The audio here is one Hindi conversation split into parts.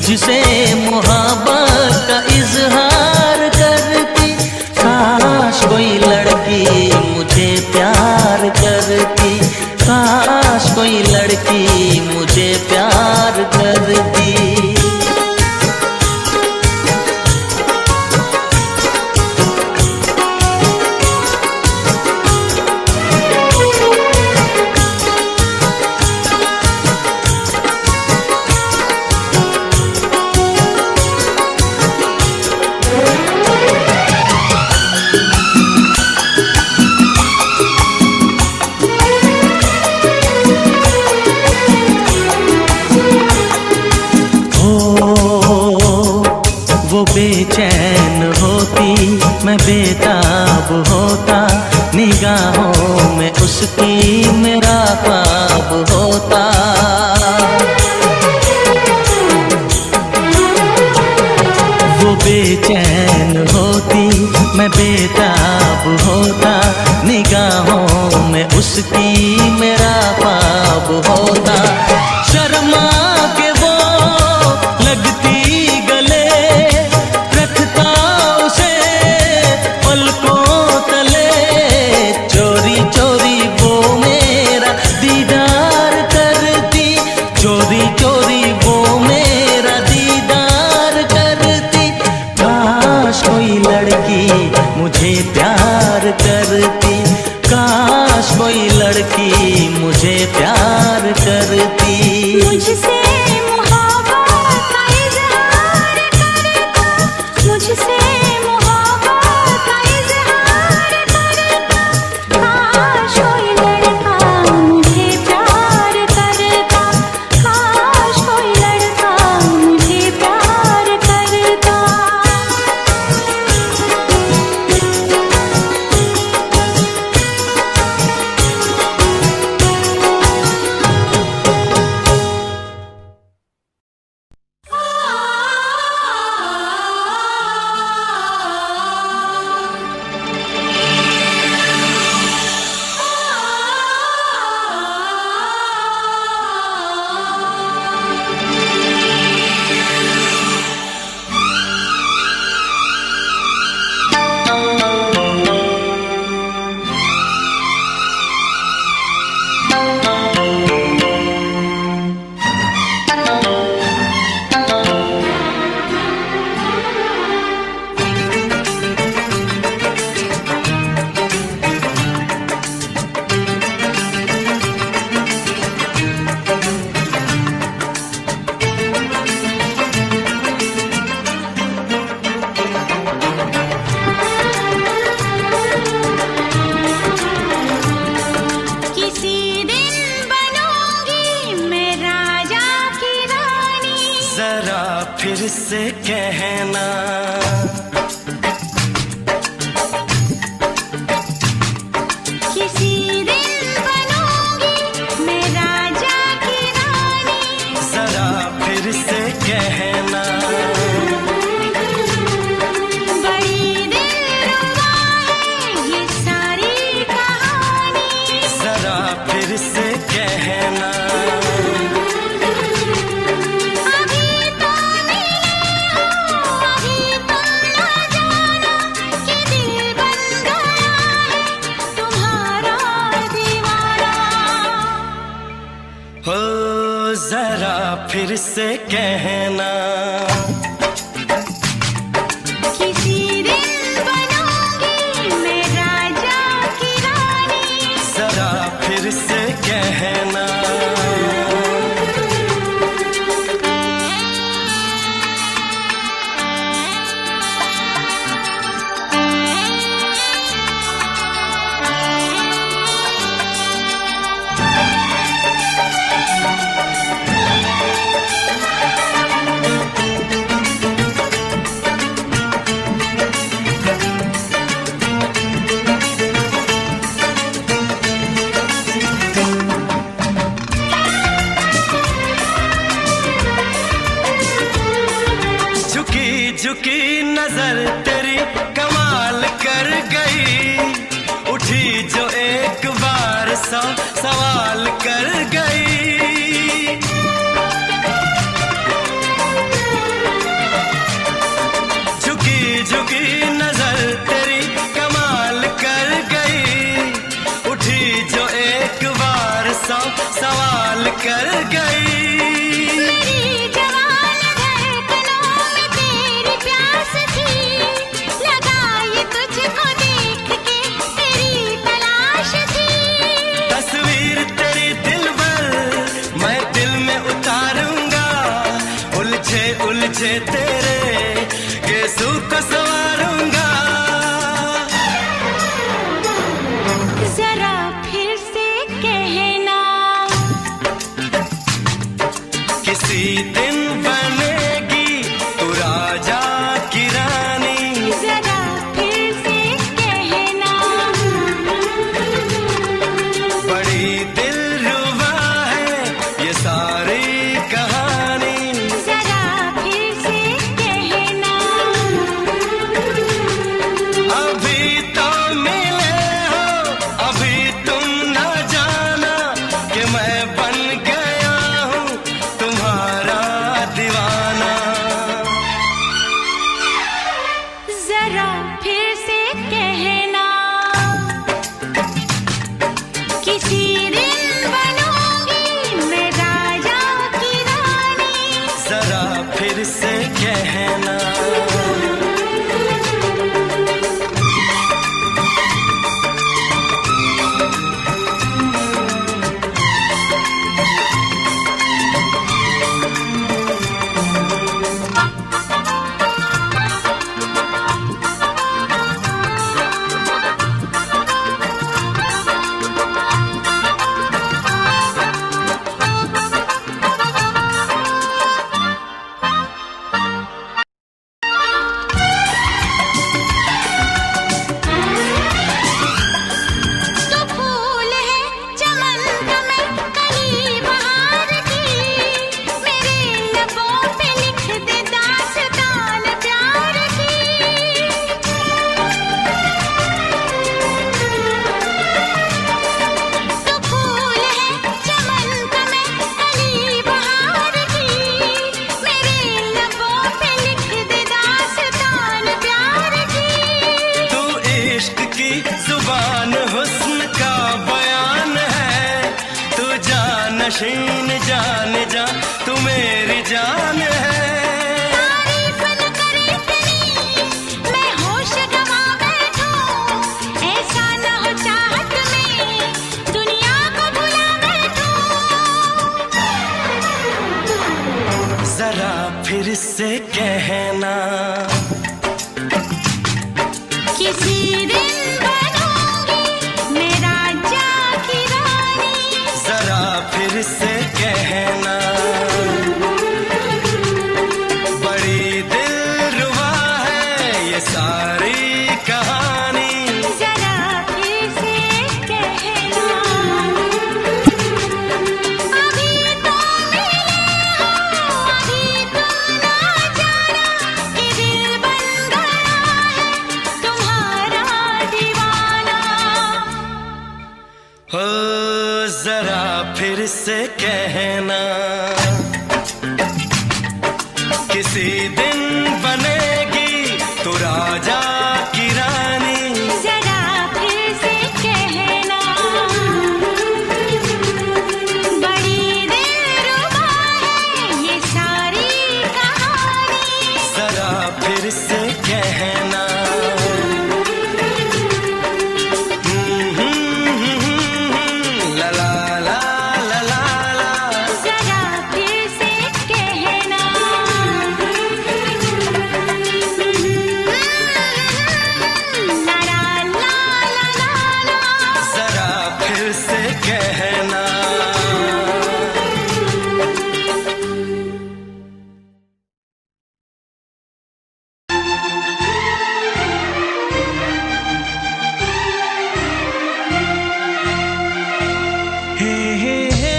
मुझसे मोहब्बत का इजहार करती। काश कोई लड़की मुझे प्यार करती, काश कोई लड़की मुझे प्यार करती। वो बेचैन होती, मैं बेताब होता, निगाहों में उसकी मेरा ख्वाब होता। वो बेचैन होती, मैं बेताब होता, निगाहों में उसकी मेरा ख्वाब होता। शर्मा के वो लगती गले, रखता उसे पलकों तले, चोरी चोरी वो मेरा दीदार करती, चोरी चोरी वो मेरा दीदार करती। काश कोई लड़की मुझे प्यार करती, काश कोई लड़की मुझे प्यार करती। मुझसे मोहब्बत का इजहार करता, मुझसे मोहब्बत का इजहार करता। काश कोई लड़का मुझे प्यार करता, काश कोई लड़का मुझे प्यार करता। फिर से कहना, किसी दिन बनूंगी मैं राजा की रानी। जरा फिर से कहना, बड़ी दिलरुबा है ये सारी कहानी। जरा फिर से कहना, जरा फिर से कहना, किसी दिन बनूंगी मैं राजा की रानी। जरा फिर से कहना, झुकी नजर तेरी कमाल कर गई, उठी जो एक बार सौ सवाल कर गई। से तेरे गेसू को संवारूंगा। जरा फिर से कहना, किसी दिन बनेगी तू राजा की रानी। जरा फिर से कहना, बड़ी दिलरुबा है ये सारी कहानी। जरा फिर से कहना, अभी तो मिले हो, अभी तुम न जाना कि मैं बन गया हूँ तुम्हारा दीवाना। जरा फिर से कहना, किसी दिन बनूंगी मैं राजा की रानी। जरा फिर से कहना, तो फूल है चमन का मैं कली बहार की, मेरे लबों पे लिख दे दास्तान प्यार की। तो फूल है चमन का मैं कली बहार की, मेरे लबों पे लिख दे दास्तान प्यार की। तू इश्क की जुबान हुस्न का बयान है। तू जानशीन जान जा, तू मेरी जान है। तारीफ न करे इतनी मैं होश गवा बैठूं, ऐसा न हो चाहत में दुनिया को भुला बैठूं। जरा फिर से कहना, किसी दिन बनूंगी मैं राजा की रानी। जरा फिर से कहना, बड़ी दिलरुबा है ये सारी कहानी। जरा फिर से कहना, अभी तो मिले हो, अभी तुम ना जाना कि दिल बन गया है तुम्हारा दीवाना। हो जरा फिर से कहना, किसी दिन बनेगी तू राजा की रानी। जरा फिर से कहना, बड़ी दिलरुबा है ये सारी कहानी। जरा फिर से कहना, ला ला ला ला ला ला। जरा फिर से कहना, ला ला ला ला ला। जरा फिर से कहना, हे हे हे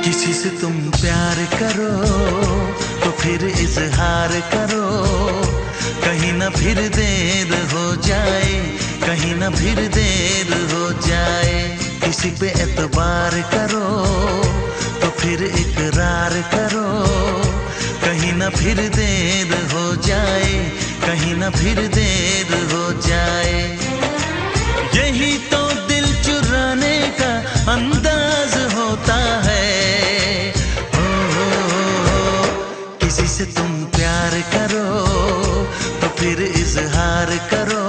किसी से तुम प्यार करो तो फिर इजहार करो, कहीं ना फिर देर हो जाए, कहीं ना फिर देर हो जाए। किसी पे एतबार करो तो फिर इकरार करो, कहीं ना फिर देर हो जाए, कहीं ना फिर देर हो जाए। यही तो दिल चुराने का अंदाज होता है। किसी से तुम प्यार करो तो फिर इजहार करो,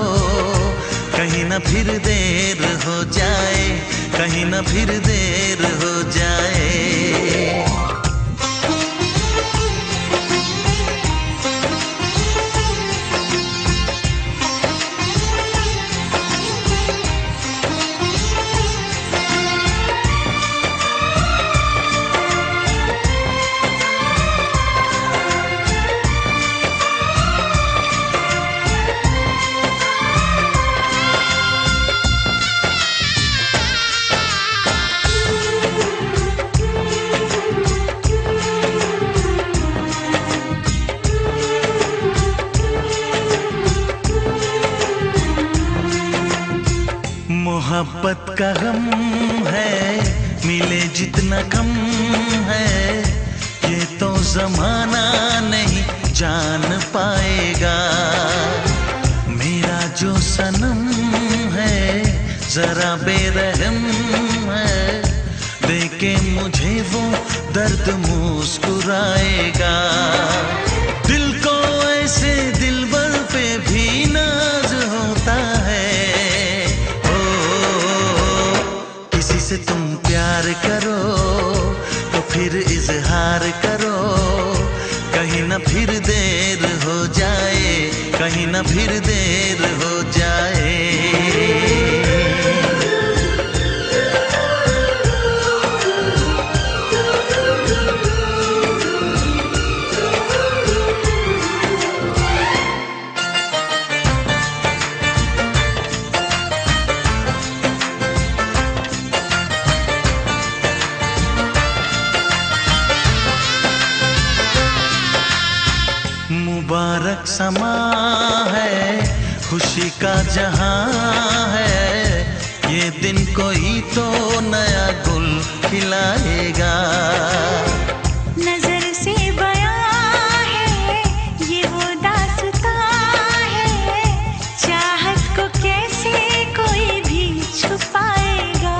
कहीं ना फिर देर हो जाए, कहीं ना फिर देर हो जाए। मोहब्बत का गम है, मिले जितना कम है, ये तो जमाना नहीं जान पाएगा। मेरा जो सनम है जरा बेरहम है, देखे मुझे वो दर्द मुस्कुराएगा। दिल को ऐसे दिलबर पे भी नाज होता है। से तुम प्यार करो तो फिर इजहार करो, कहीं ना फिर देर हो जाए, कहीं ना फिर देर हो जाए। मुबारक समा है, खुशी का जहां है, ये दिन कोई तो नया गुल खिलाएगा। नजर से बयां है ये वो दास्तां है, चाहत को कैसे कोई भी छुपाएगा।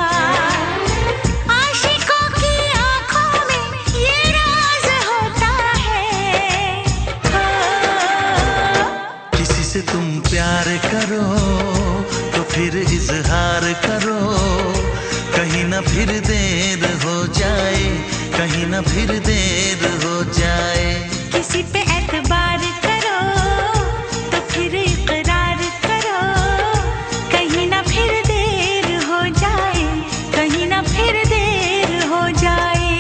आशिकों की आंखों में ये राज होता है। किसी से तुम प्यार करो तो फिर इजहार करो, कहीं ना फिर देर हो जाए, कहीं ना फिर देर हो जाए। किसी पे एतबार करो तो फिर इकरार करो, कहीं ना फिर देर हो जाए, कहीं ना फिर देर हो जाए।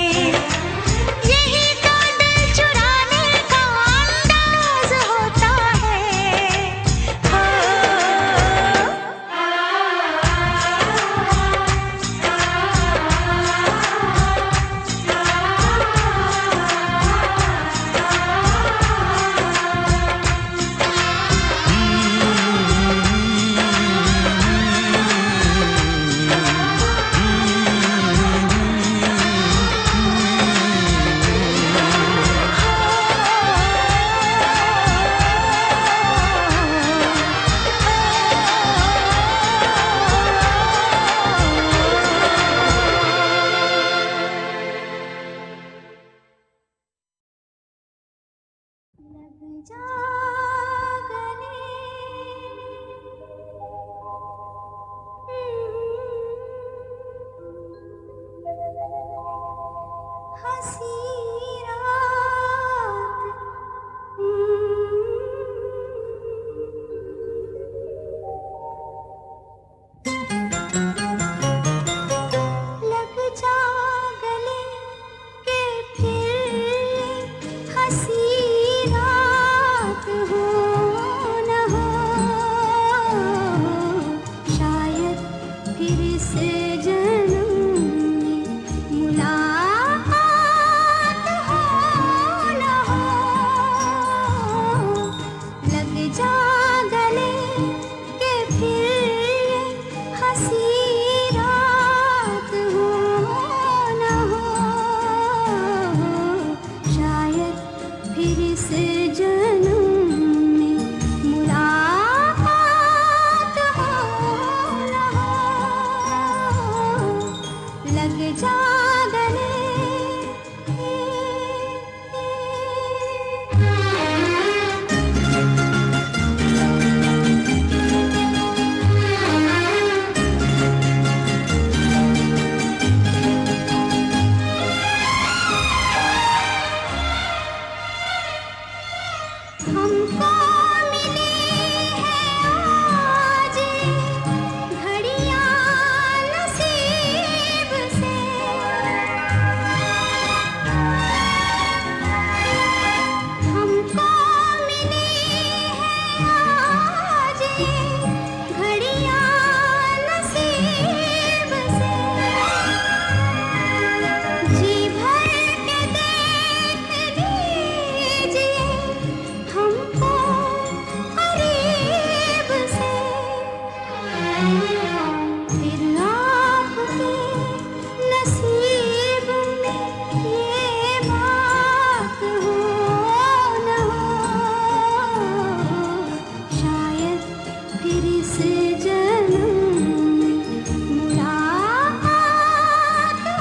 यही तो दिल चुराने का अंदाज होता है। लग जा गले। हमको मिली है आज घड़ियां नसीब से, हमको मिली है आज घड़ियां नसीब से। जी भर के देख लीजिए हमको करीब से, फिर आपके नसीब में ये बात हो न हो, शायद फिर इस जन्म में मुलाकात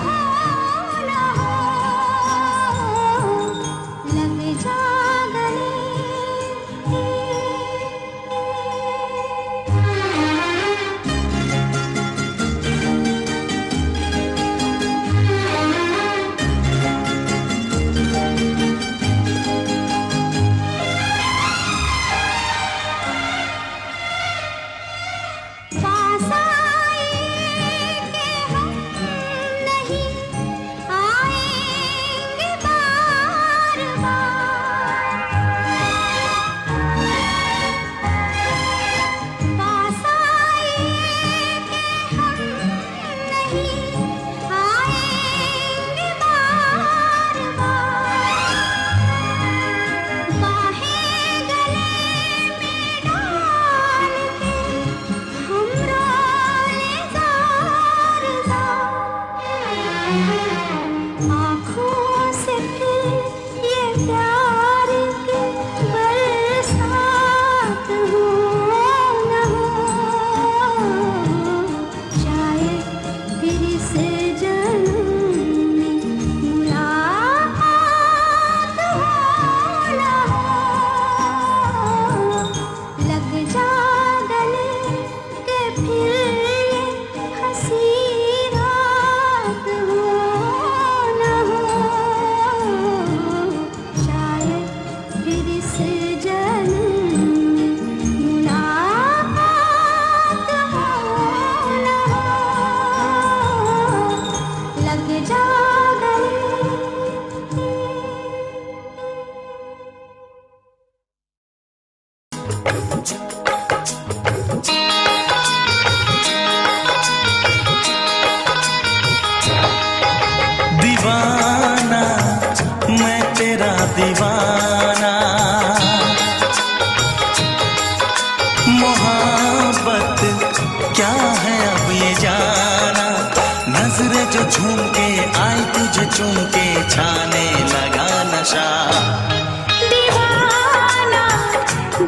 हो न हो, लग जा गले। पास आए कि हम नहीं आएंगे बार बार, पास आए कि हम नहीं आएंगे बार बार, बाहें गले में डाल के हम रोए ज़ार ज़ार, आँखों से फिर ये प्यार की बरसात हो न हो, शायद फिर इस जन्म में मुलाकात हो न हो, लग जा गले के फिर ये हंसी रात हो न हो, शायद फिर इस जन्म में मुलाकात हो न हो, लग जा गले। दीवाना मैं तेरा दीवाना, मोहब्बत क्या है अब ये जाना, नजरें जो झूम के आई तुझे चूम के छाने लगा नशा। दीवाना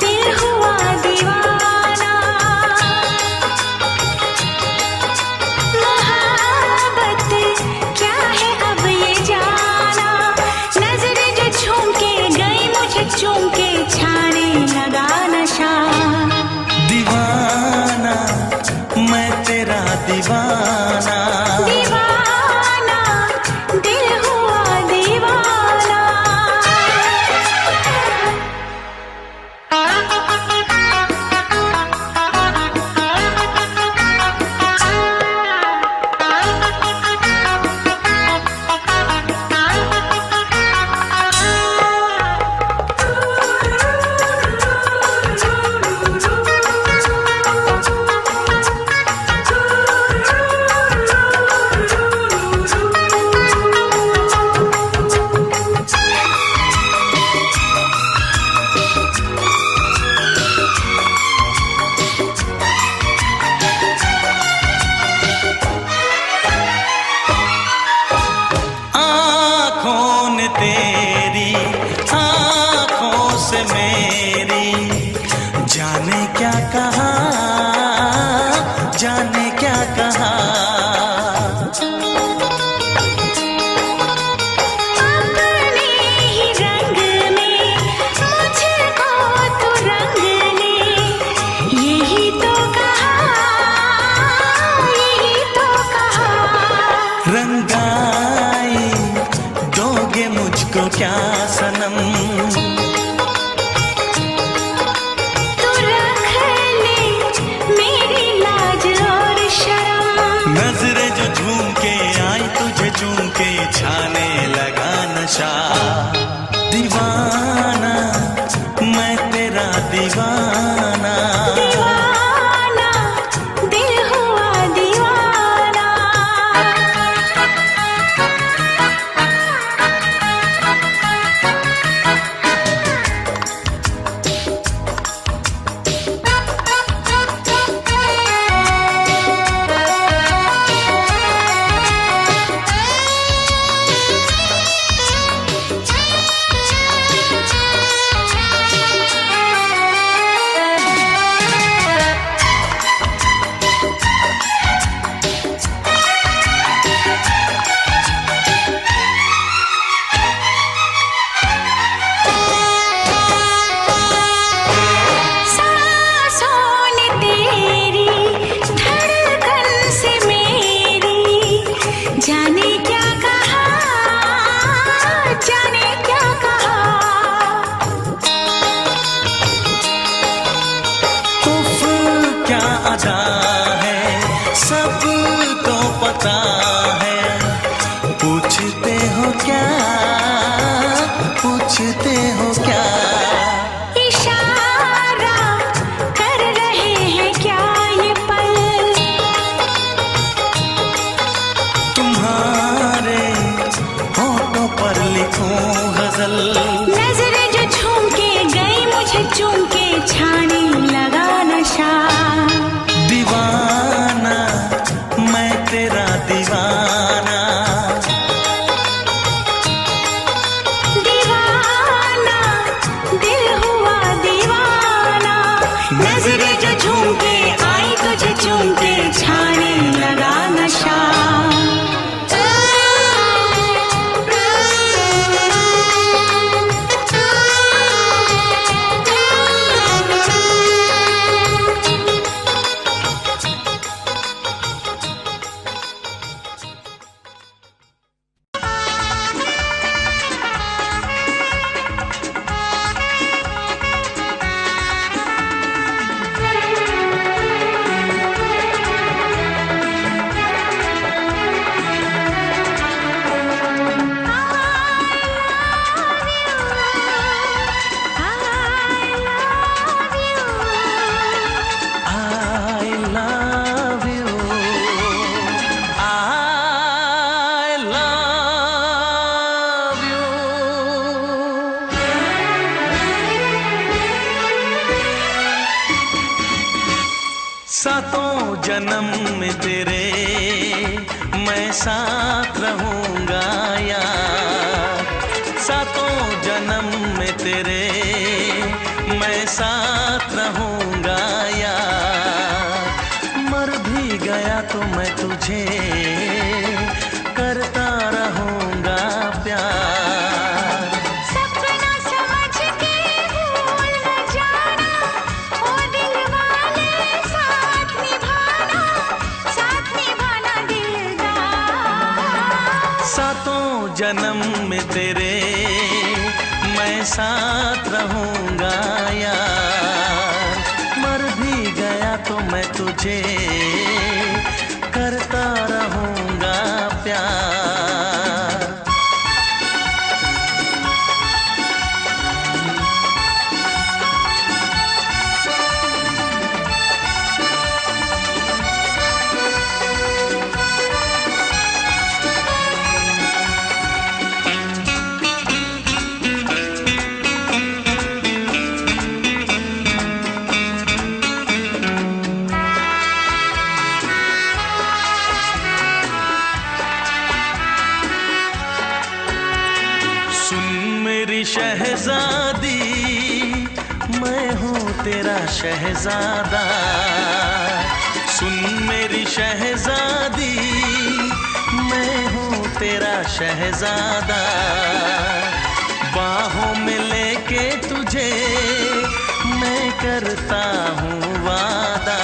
दिल हुआ दीवाना, मोहब्बत क्या है अब ये जाना, नजरें जो झूम के गई मुझे चूम के छाने लगा नशा। दीवाना मैं तेरा दीवाना, दीवाना दिल हुआ दीवाना, जुदाई दोगे मुझको क्या सनम। तू रख ले मेरी लाज और शर्म। नजरें जो झूम के आई तुझे चूम के छाने लगा नशा। दीवाना मैं तेरा दीवाना, दीवाना दिल हुआ दीवाना। जाने क्या कहा, जाने क्या कहा। उफ क्या अदा है सबको पता है। पूछते हो क्या, पूछते हो क्या। इशारा कर रहे हैं क्या ये पल। तुम्हारे होठों पर लिखूं गजल। नजरें जो झूम के गई मुझे चूम के छाने लगा नशा। दीवाना मैं तेरा दीवाना, दीवाना दिल हुआ दीवाना। नजरें जो झूम के आई तुझे चूम के छाने लगा नशा। सातों जन्म में तेरे मैं साथ रहूंगा यार। सातों जन्म में तेरे मैं साथ रहूंगा यार। मर भी गया तो मैं तुझे करता रहूंगा प्यार। सपना समझ के भूल न जाना, ओ दिल वाले साथ निभाना दिलदार। सातों जन्म में तेरे मैं साथ रहूंगा यार। मर भी गया तो मैं तुझे करता रहूंगा प्यार। शहजादी मैं हूँ तेरा शहजादा। सुन मेरी शहजादी मैं हूँ तेरा शहजादा। बाहों में लेके तुझे मैं करता हूँ वादा।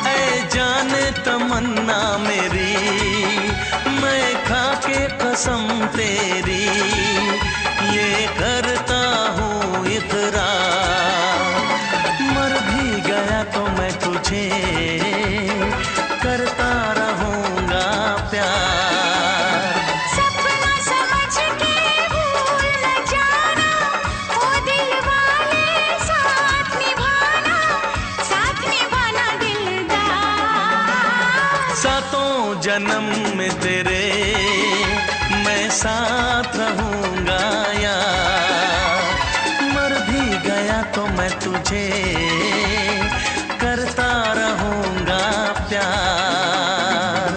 ऐ जाने तमन्ना मेरी मैं कसम तेरी ये करता हूँ इकरार। मर भी गया तो मैं तुझे करता रहूँगा प्यार। सपना समझ के भूल न जाना, ओ दिल वाले साथ निभाना दिलदार। सातों जन्म में तेरे मैं साथ रहूँगा यार। मर भी गया तो मैं तुझे करता रहूँगा प्यार।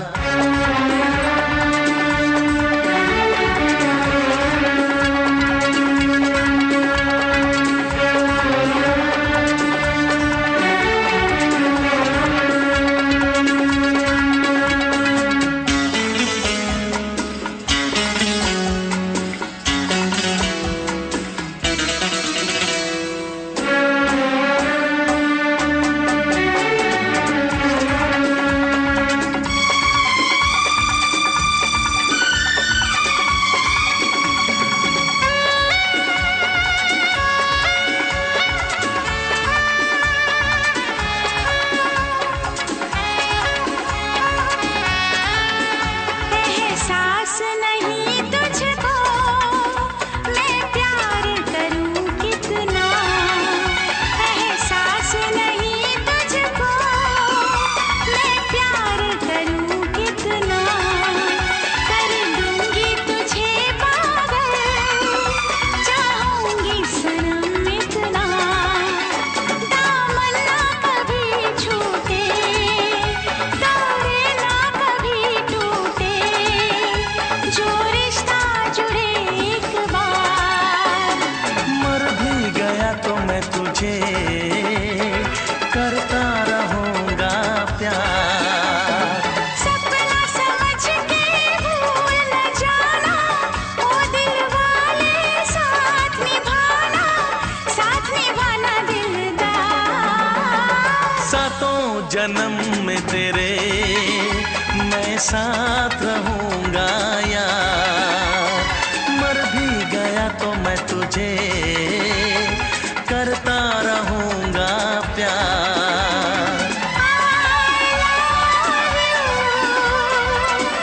एहसास नहीं तुझको मैं प्यार करूं कितना, एहसास नहीं तुझको मैं प्यार करूं कितना। कर दूंगी तुझे पागल, चाहूंगी सनम इतना। दामन ना कभी छूटे, तारे ना कभी टूटे, जो रिश्ता जुड़े एक बार। मर भी गया तो मैं तुझे करता रहूँगा प्यार। सपना समझ के भूल न जाना, ओ दिल वाले साथ निभाना दिलदार। सातों जन्म में तेरे मैं साथ रहूँगा यार। मर भी गया तो मैं तुझे करता रहूँगा प्यार।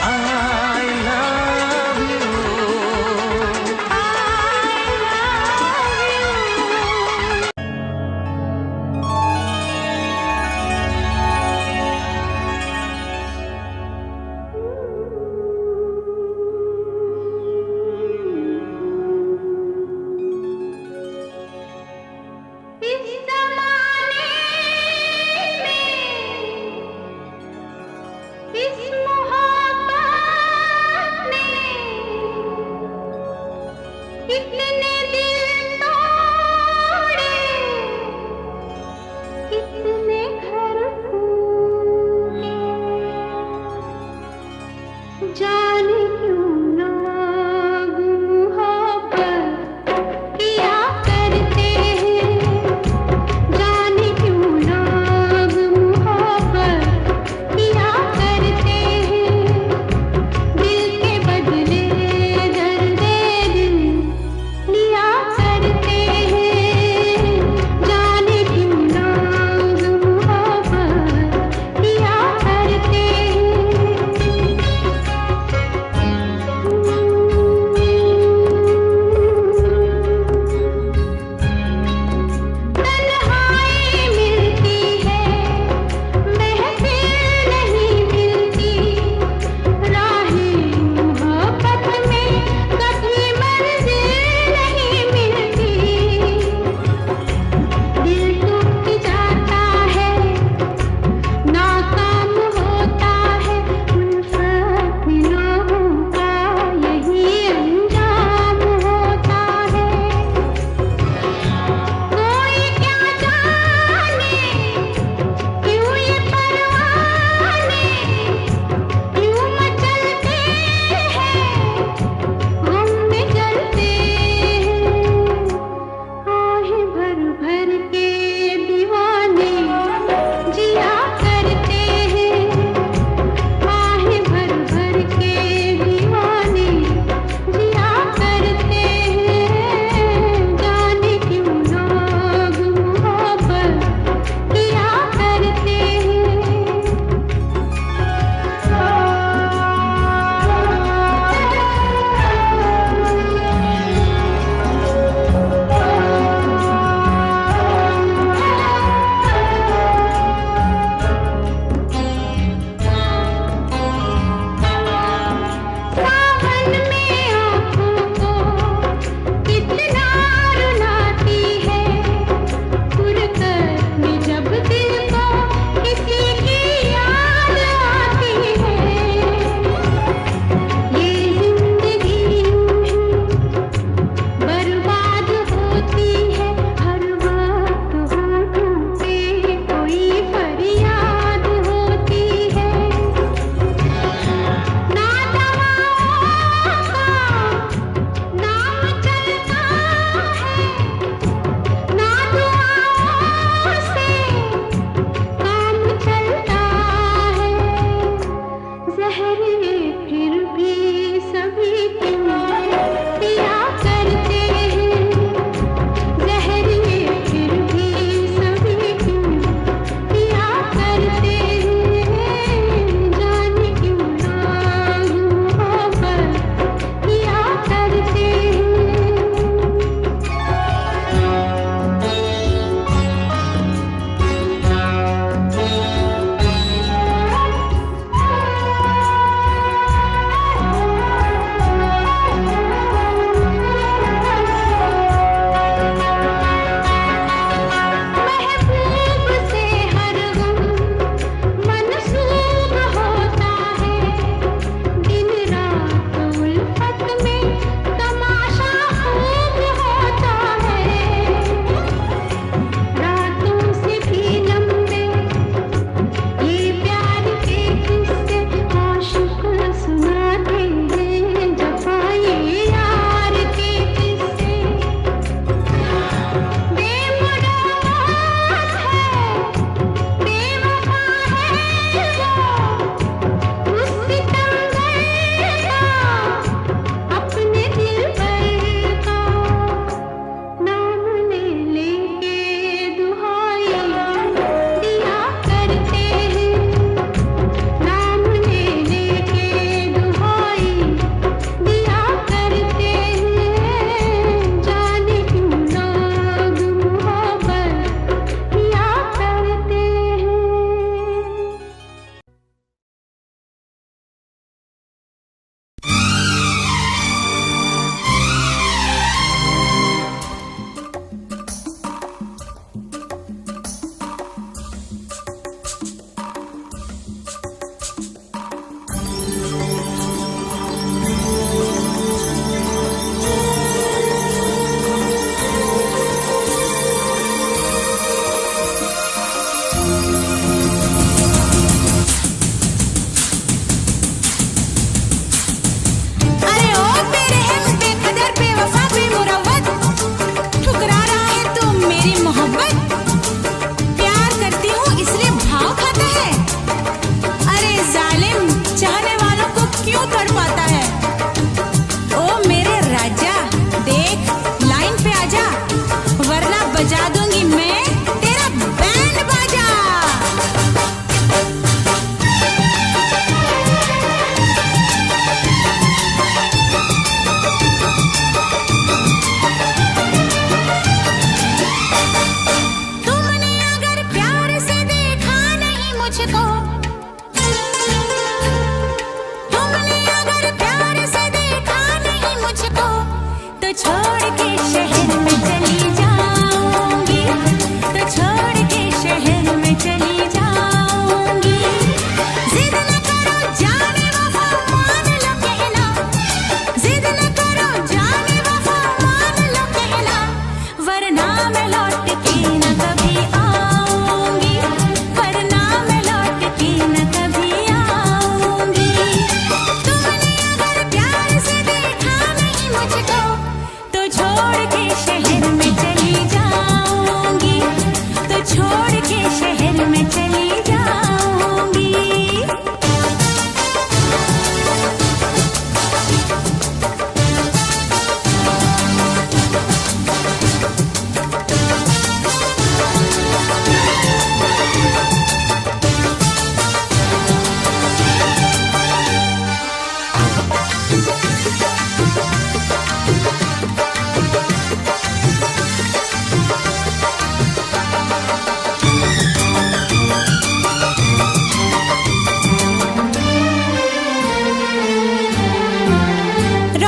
I love you।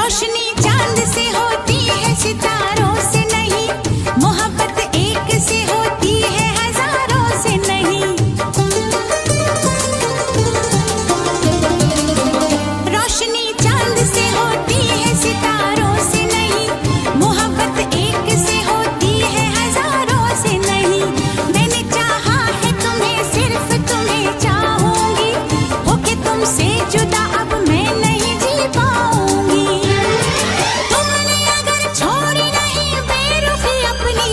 रोशनी चांद से होती है सितारों से नहीं, मोहब्बत एक से होती है हजारों से नहीं। रोशनी चांद से होती है सितारों से नहीं, मोहब्बत एक से होती है हजारों से नहीं। मैंने चाहा है तुम्हें, सिर्फ तुम्हें चाहूंगी, होके तुमसे जुदा अब मैं नहीं जी पाऊंगी। तुमने अगर छोड़ी नहीं बेरुखी अपनी,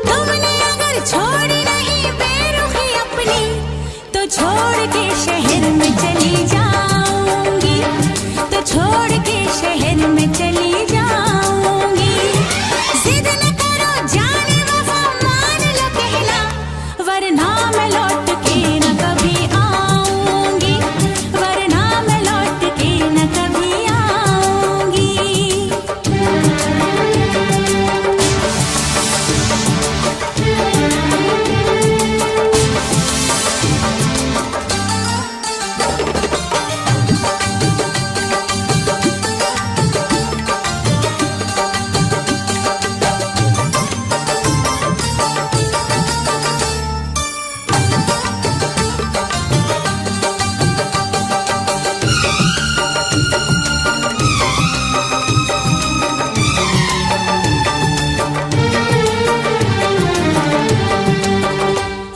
तुमने अगर छोड़ी नहीं बेरुखी अपनी, तो छोड़ के शहर में चली जाऊंगी, तो छोड़ के शहर में चली जाऊंगी। जिद न करो जाने वफा, मान लो कहना, वरना मैं लौट के न कभी आऊंगी, वरना मैं लौट के न कभी आऊंगी।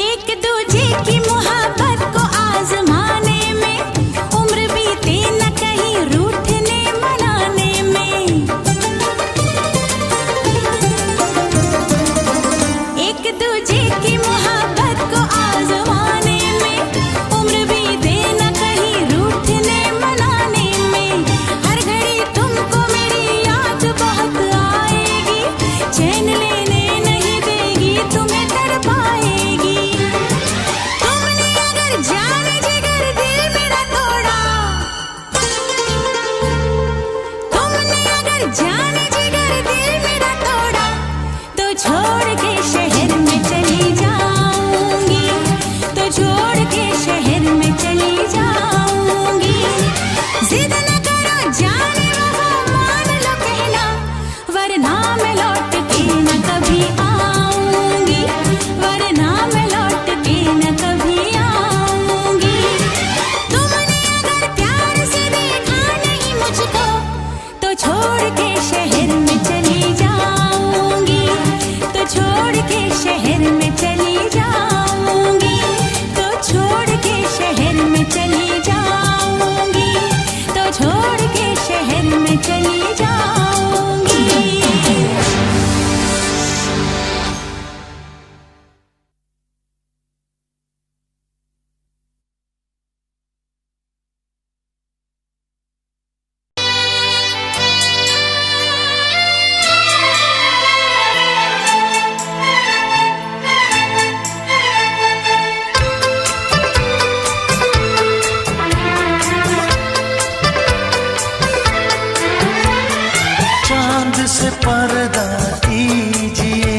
एक दूजे की मोहब्बत को आजमाने में, उम्र बीते न कहीं रूठने मनाने में। एक दूजे की मोहब्बत को आजमाने में, उम्र बीते न कहीं रूठने मनाने में। हर घड़ी तुमको मेरी याद बहुत आएगी, चैन लेने नहीं देगी, तुम्हें तड़पाएगी। तुमने अगर जान जिगर दिल मेरा तोड़ा, तुमने अगर जान जिगर दिल मेरा तोड़ा, तो छोड़ के शहर में चली जाऊंगी, तो छोड़ के शहर में चली जाऊंगी। जिद न करो जाने वफा, मान लो कहना, वरना मैं लौट के न कभी आऊंगी, वरना मैं लौट के न कभी आऊंगी। तुमने अगर प्यार से देखा नहीं मुझको, तो छोड़ के शहर में चली जाऊंगी, तो छोड़ के शहर में चली जाऊंगी, तो छोड़ के शहर में चली जाऊंगी, तो छोड़ के शहर में चली जाऊंगी। चांद से पर्दा कीजिए,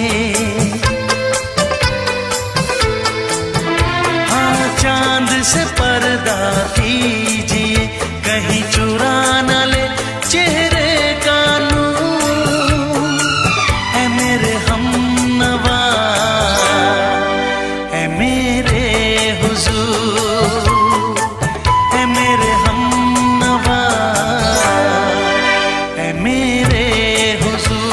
हाँ चांद से पर्दा कीजिए, कहीं चुरा न ले चेहरे का नूर। ऐ मेरे हमनवा, ऐ मेरे हुजूर, ऐ मेरे हमनवा, ऐ मेरे हुजूर।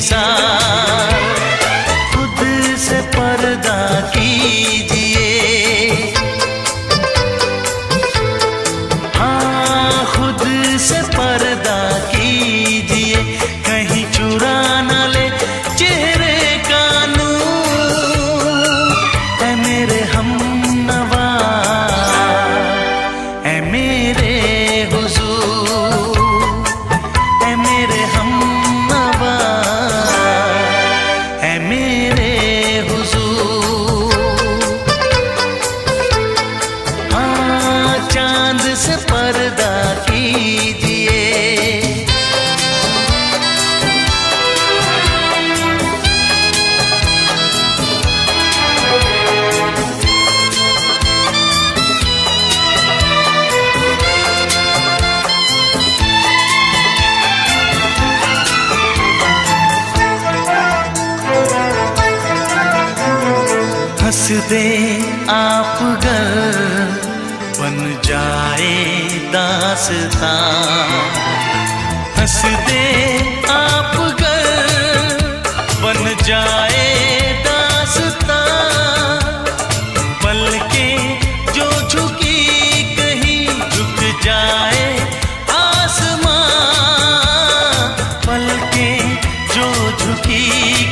निसार। खुद से पर्दा कीजिए, हाँ खुद से पर्दा कीजिए, कहीं चुरा न ले चेहरे का नूर। ऐ मेरे हमनवा, ऐ मेरे हुजूर, ऐ मेरे हमनवा, ऐ मेरे हुजूर। हाँ चांद से पर्दा कीजिए, हंस दे आप गर बन जाए दास्तां। हंस दे आप गर बन जाए दास्तां। पलकें जो झुकी कहीं झुक जाए आसमां। पलकें जो झुकी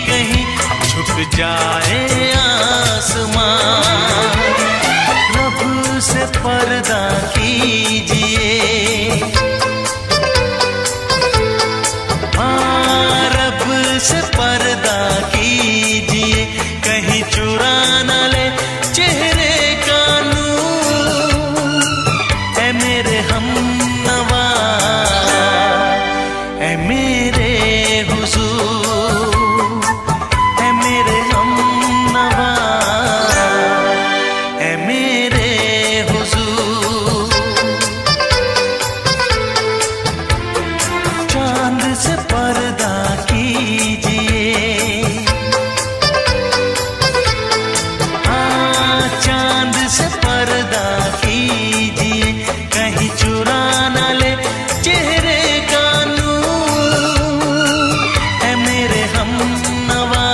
कहीं झुक जाए आसमां। रब से पर्दा कीजिए, हाँ रब से पर्दा कीजिए, कहीं चुरा न ले चेहरे का नूर। ऐ मेरे हमनवा, ऐ मेरे हुजूर, ऐ मेरे हमनवा, ऐ मेरे हुजूर। चांद से पर्दा कीजिए, हाँ चांद से पर्दा कीजिए, कहीं चुरा न ले चेहरे का नूर। ऐ मेरे हमनवा,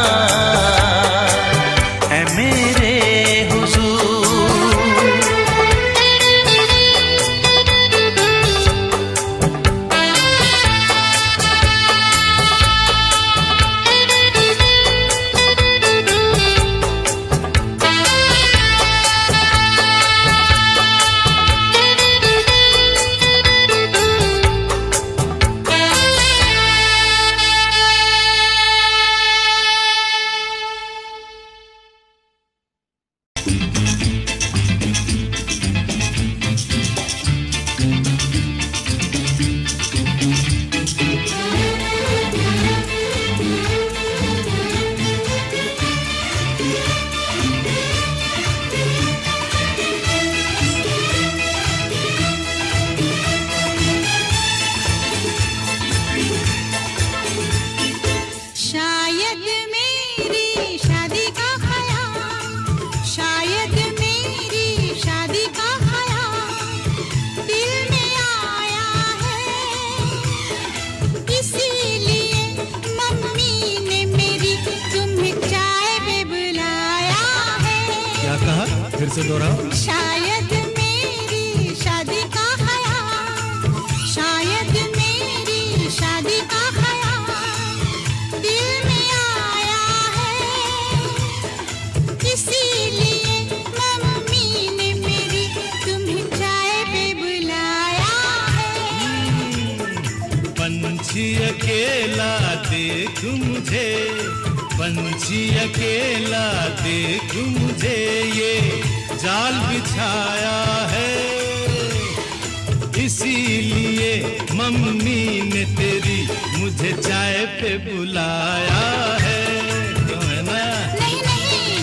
ऐ मेरे हुजूर। शायद मेरी शादी का ख्याल, शायद मेरी शादी का ख्याल दिल में आया है। इसीलिए मम्मी ने मेरी तुम्हें चाय पे बुलाया है। क्या कहा? फिर से दोहराओ। शायद मेरी शादी का ख्याल, शायद मेरी शादी का ख्याल दिल में आया है। इसीलिए मम्मी ने मेरी तुम्हें चाय पे बुलाया है। पंछी अकेला देख मुझे, पंछी अकेला देख मुझे, ये जाल बिछाया है। इसीलिए मम्मी ने तेरी मुझे चाय पे बुलाया है। क्यों है ना? नहीं नहीं,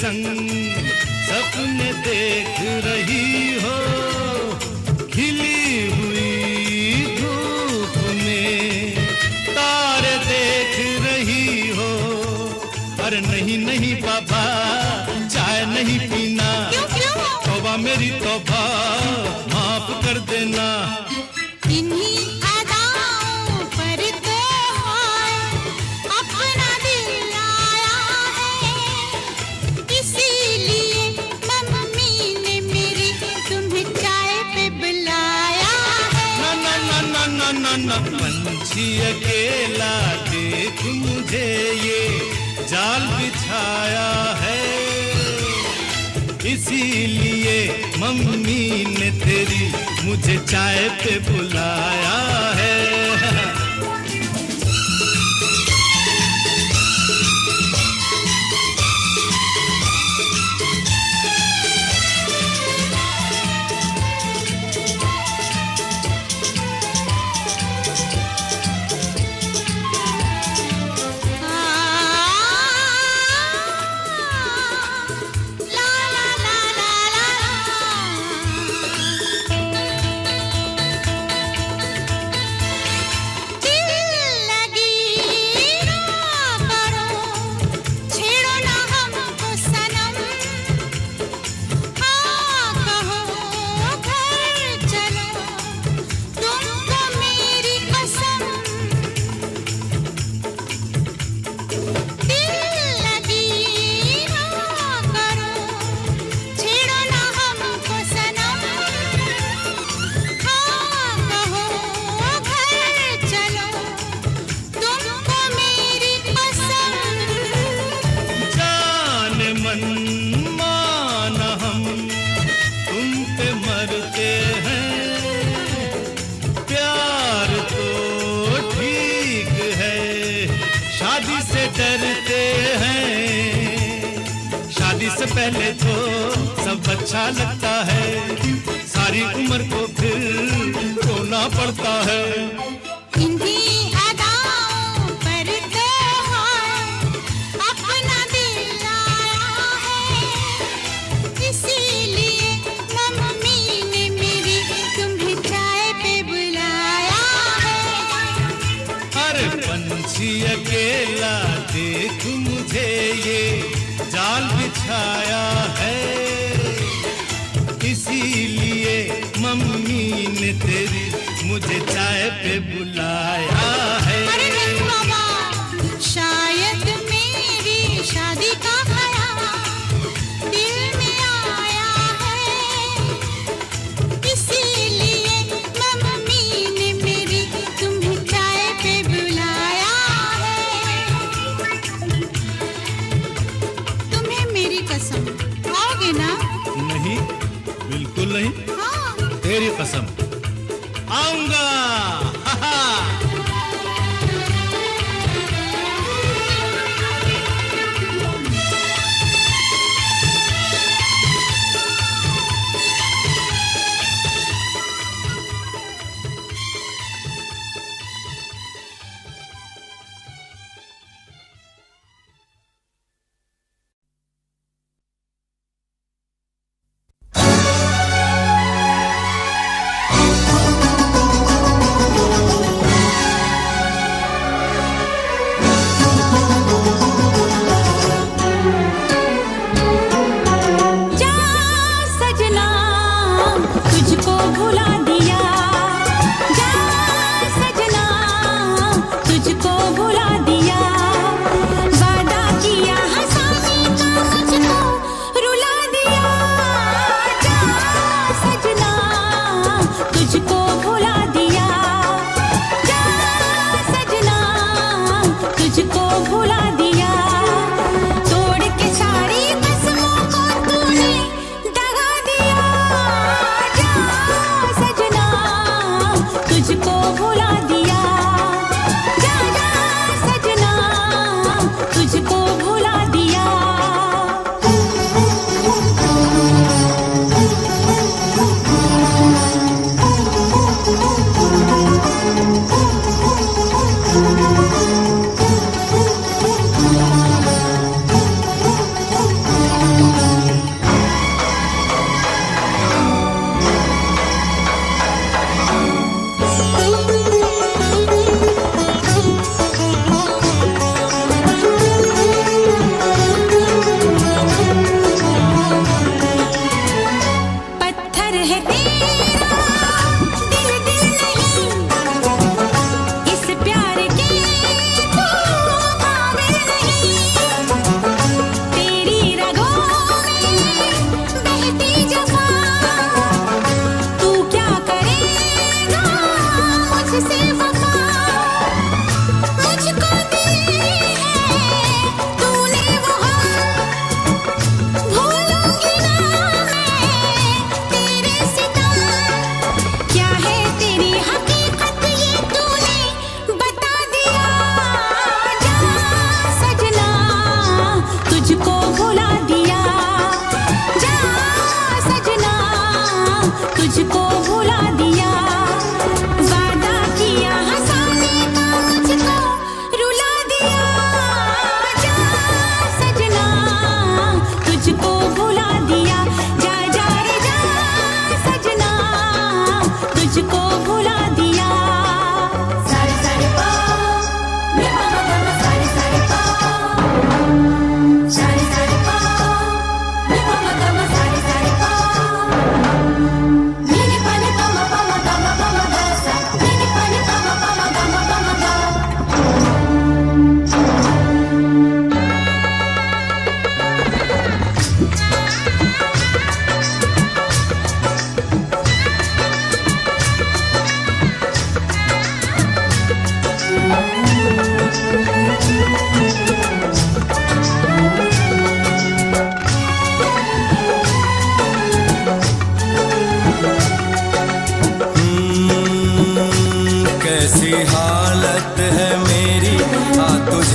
संग सपने देख रही हो, खिली हुई धूप में तारे देख रही हो। अरे नहीं नहीं बाबा, चाय नहीं पीना। क्यों क्यों? तौबा मेरी तौबा, माफ कर देना। इन्हीं अदाओं पर तो हाय अपना दिल आया है, इसीलिए मम्मी ने मेरी तुम्हें चाय पे बुलाया है। ना ना ना ना ना ना ना, पंछी अकेला देख मुझे ये जाल बिछाया है, इसीलिए मम्मी ने तेरी मुझे चाय पे बुलाया है। पहले तो सब अच्छा लगता है, सारी उम्र को फिर रोना पड़ता है। इन्हीं अदाओं पर तो हाय अपना दिल आया है, इसीलिए मम्मी ने मेरी तुम्हें चाय पे बुलाया है। अरे पंछी अकेला देख मुझे ये जाल बिछाया है, इसीलिए मम्मी ने तेरी मुझे चाय पे बुलाया है। अरे नहीं बाबा, शायद मेरी शादी का ख्याल दिल में आया है, इसीलिए मम्मी ने मेरी तुम्हें चाय पे बुलाया है। तुम्हें मेरी कसम, आओगे ना? नहीं, बिल्कुल नहीं। हाँ। तेरी कसम, आऊंगा। हा हा।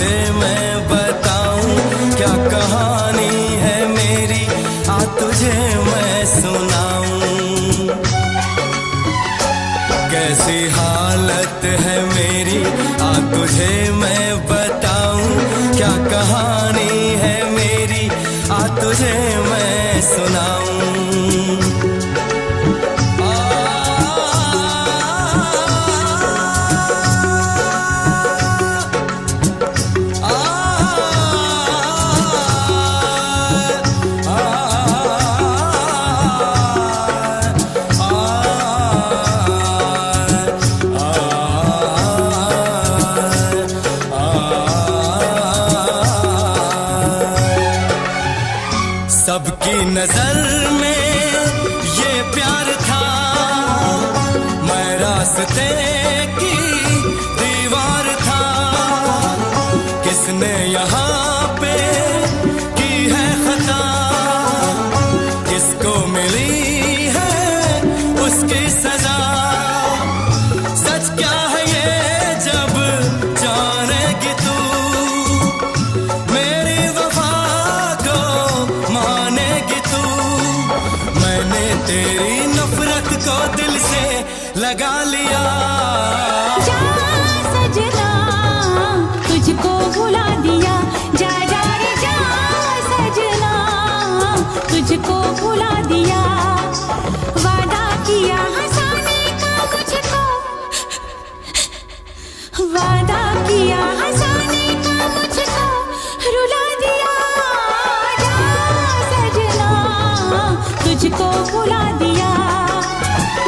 तुझे मैं बताऊं क्या कहानी है मेरी, आ तुझे मैं सुनाऊं। कैसी हालत है मेरी, आ तुझे मैं बताऊं क्या कहानी है मेरी, आ तुझे मैं सुनाऊं। सबकी नजर में ये प्यार था, मैं रास्ते की दीवार था। किसने यहाँ पे की है खता, किसको मिली है उसकी सजा। सच क्या है ये जब जानेगी तू, मेरी वफा को मानेगी तू। मैंने तेरी नफरत को दिल से लगा लिया। जा सजना तुझको भुला दिया, जा जा रे जा सजना तुझको भुला दिया। वादा किया हंसाने का मुझको, वादा किया हंसाने का मुझको रुला दिया। जा सजना तुझको भुला दिया,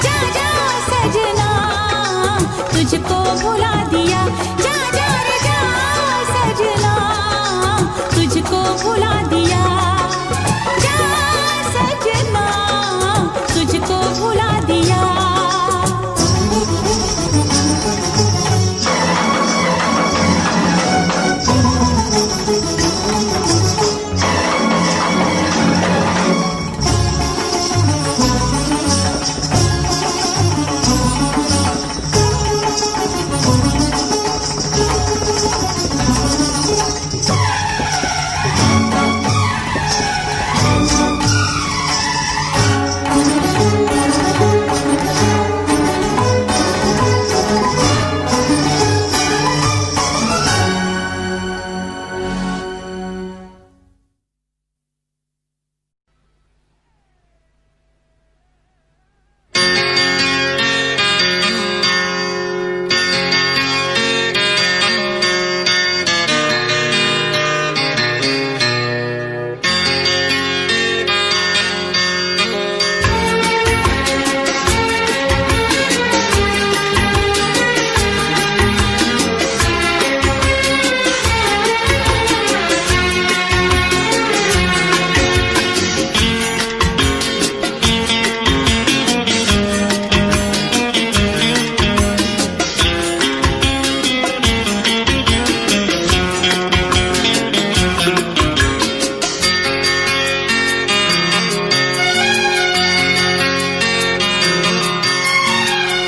जा जा सजना तुझको भुला दिया। जा जा रे जा सजना तुझको भुला दिया, जा सजना तुझको भुला दिया।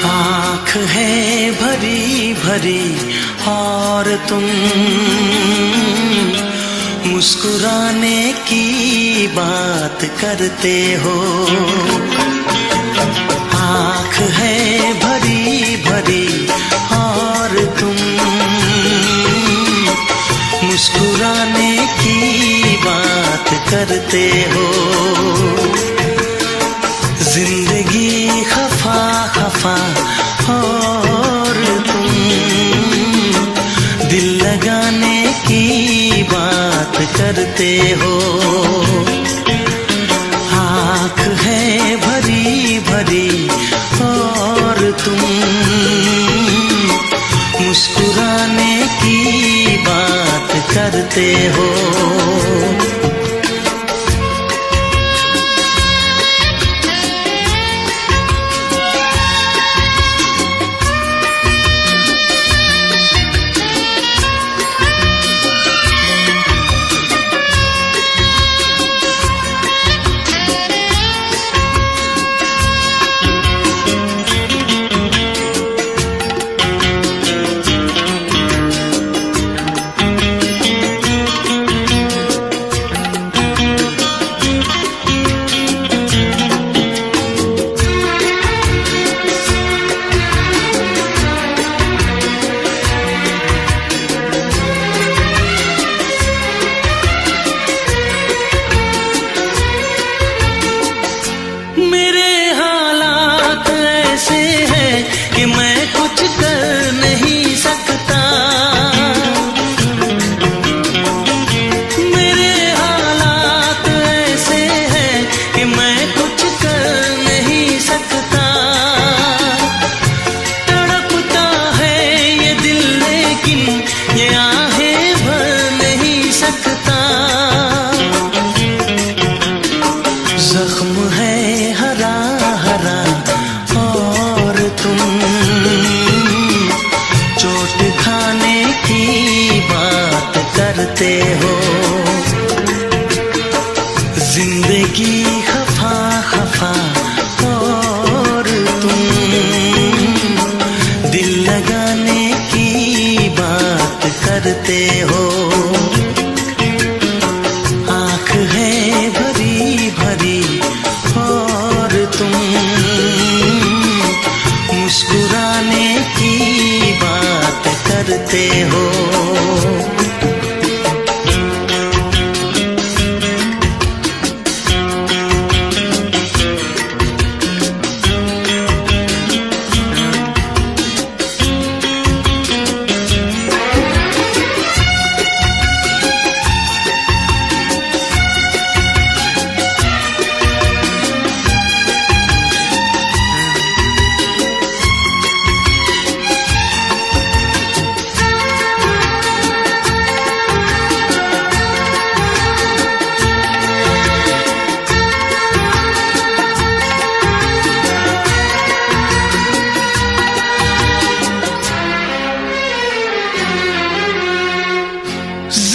आँख है भरी भरी और तुम मुस्कुराने की बात करते हो। आँख है भरी भरी और तुम मुस्कुराने की बात करते हो। जिंदगी खफा खफा और तुम दिल लगाने की बात करते हो। आँख है भरी भरी और तुम मुस्कुराने की बात करते हो।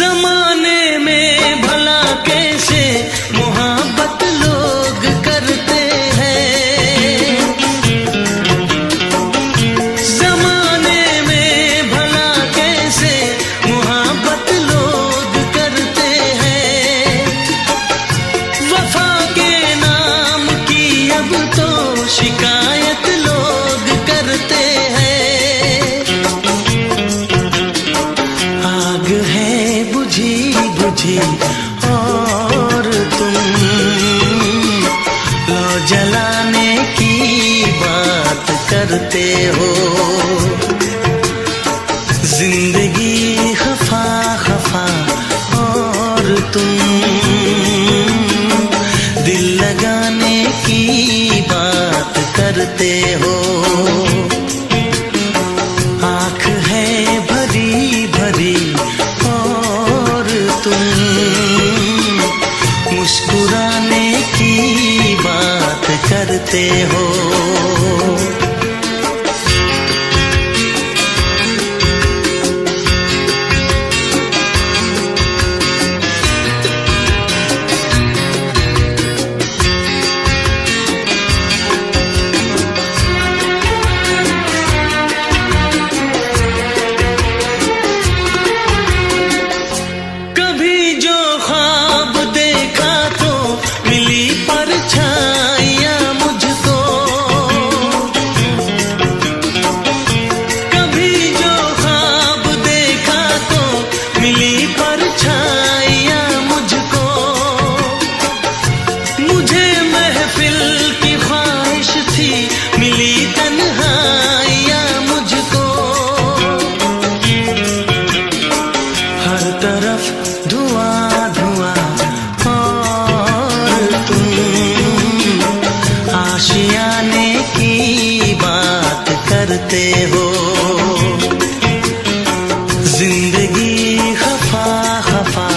जमाने में भला कैसे मोहब्बत लोग करते हैं, जमाने में भला कैसे मोहब्बत लोग करते हैं। वफा के नाम की अब तो शिकायत लोग करते हैं। आग है बुझी बुझी और तुम लो जलाने की बात करते हो। जिंदगी खफा खफा और तुम दिल लगाने की बात करते हो। आँख है भरी भरी और तुम मुस्कुराने की बात करते हो। कभी जो ख्वाब देखा तो मिली परछाइयाँ मुझको, कभी जो ख्वाब देखा तो मिली परछाइयाँ मुझको। मुझे महफिल की ख्वाहिश थी मिली तन्हाइयाँ मुझको। हर तरफ धुआं धुआं और तुम आशियाने की बात करते हो। जिंदगी खफा खफा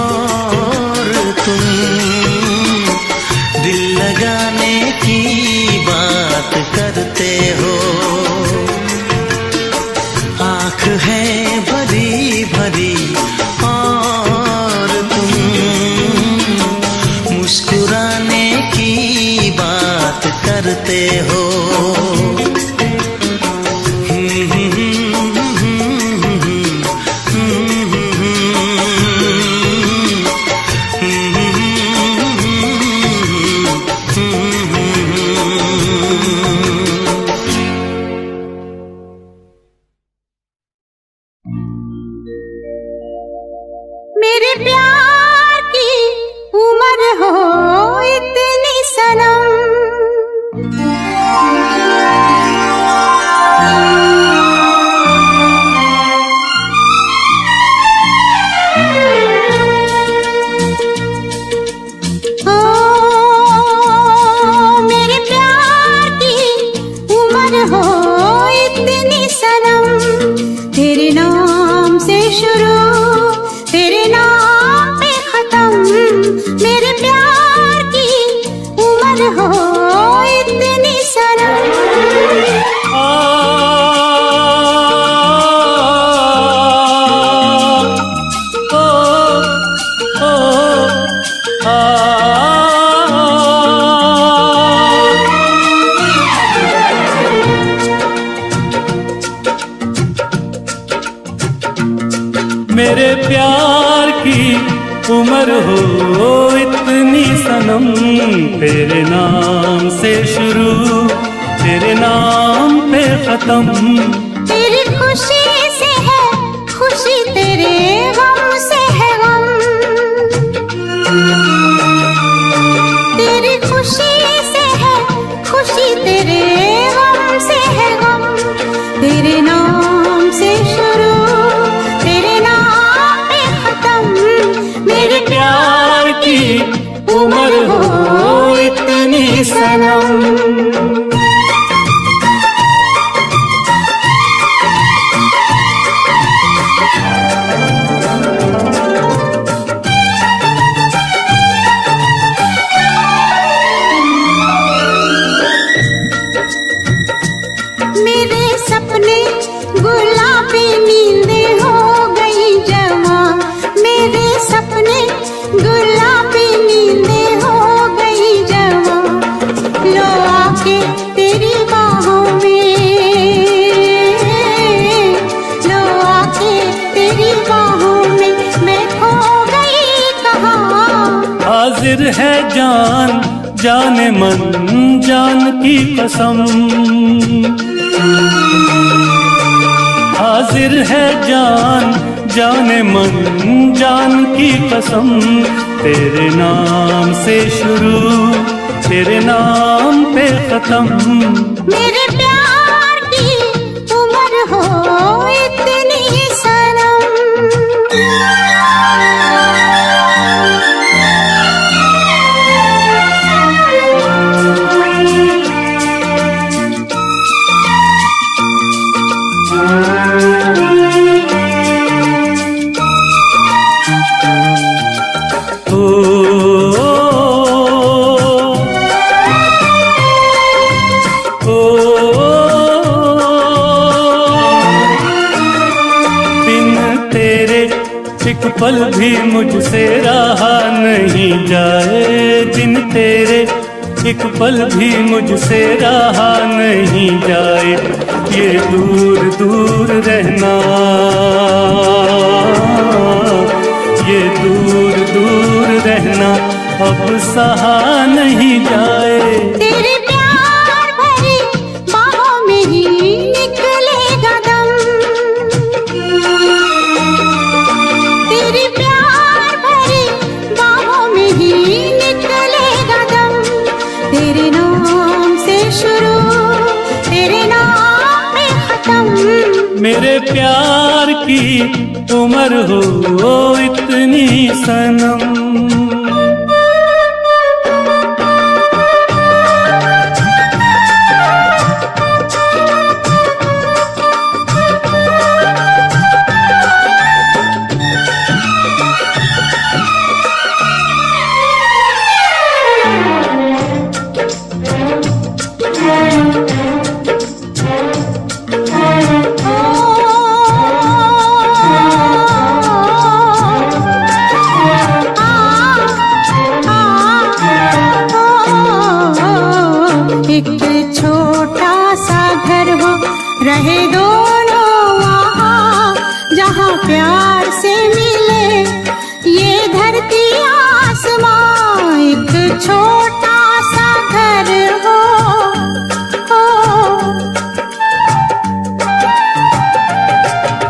और तुम दिल लगाने की बात करते हो। आँख है भरी भरी और तुम मुस्कुराने की बात करते हो। मेरे प्यार की उम्र हो इतनी सनम, ओ मेरे प्यार की उम्र हो इतनी सनम। तेरे नाम से शुरू तेरे नाम पे खत्म, मेरे प्यार की उम्र हो इतनी सनम। मेरे प्यार की उम्र हो इतनी सनम। तेरे नाम से शुरू तेरे नाम पे खत्म। तेरी खुशी से है खुशी, तेरे गम से है गम। तेरी खुशी से है खुशी, तेरे गम से है गम। तेरे नाम से शुरू तेरे नाम पे खत्म, मेरे प्यार की उम्र हो इतनी सनम। हाजिर है जान जाने मन जान की कसम, हाजिर है जान जाने मन जान की कसम। तेरे नाम से शुरू तेरे नाम पे खत्म। मेरे प्यार की उम्र हो इतनी सनम। एक पल भी मुझसे रहा नहीं जाए, दिन तेरे एक पल भी मुझसे रहा नहीं जाए। ये दूर दूर रहना, ये दूर दूर रहना अब सहा नहीं जाए। तेरे प्यार भरी बाहों में ही निकलेगा दम। तेरे प्यार भरी बाहों में ही निकलेगा दम। तेरे नाम से शुरू तेरे नाम पे खत्म। मेरे प्यार की उम्र हो इतनी सनम। रहे दोनों वहाँ जहाँ प्यार से मिले ये धरती आसमां। एक छोटा सा घर हो,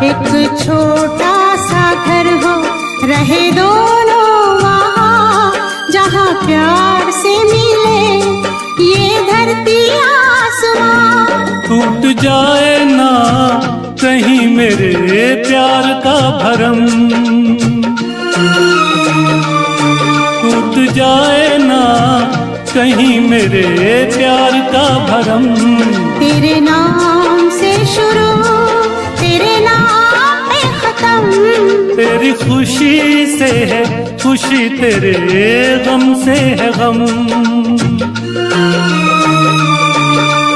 एक छोटा सा घर हो, रहे दोनों वहाँ जहाँ प्यार से मिले ये धरती आसमां। टूट जाए ना कहीं मेरे प्यार का भरम, टूट जाए ना कहीं मेरे प्यार का भरम। तेरे नाम से शुरू तेरे नाम पे खत्म। तेरी खुशी से है खुशी, तेरे गम से है गम।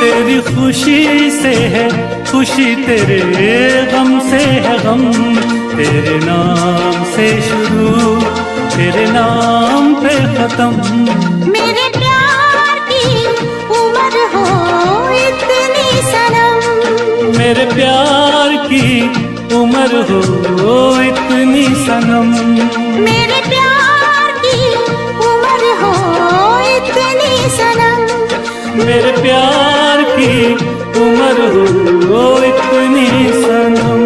तेरी खुशी से है खुशी, तेरे गम से है गम। तेरे नाम से शुरू तेरे नाम पे खत्म। मेरे प्यार की उम्र हो इतनी सनम। मेरे प्यार की उम्र हो इतनी सनम। मेरे प्यार की उम्र हो इतनी सनम। मेरे प्यार की उम्र हो इतनी सनम।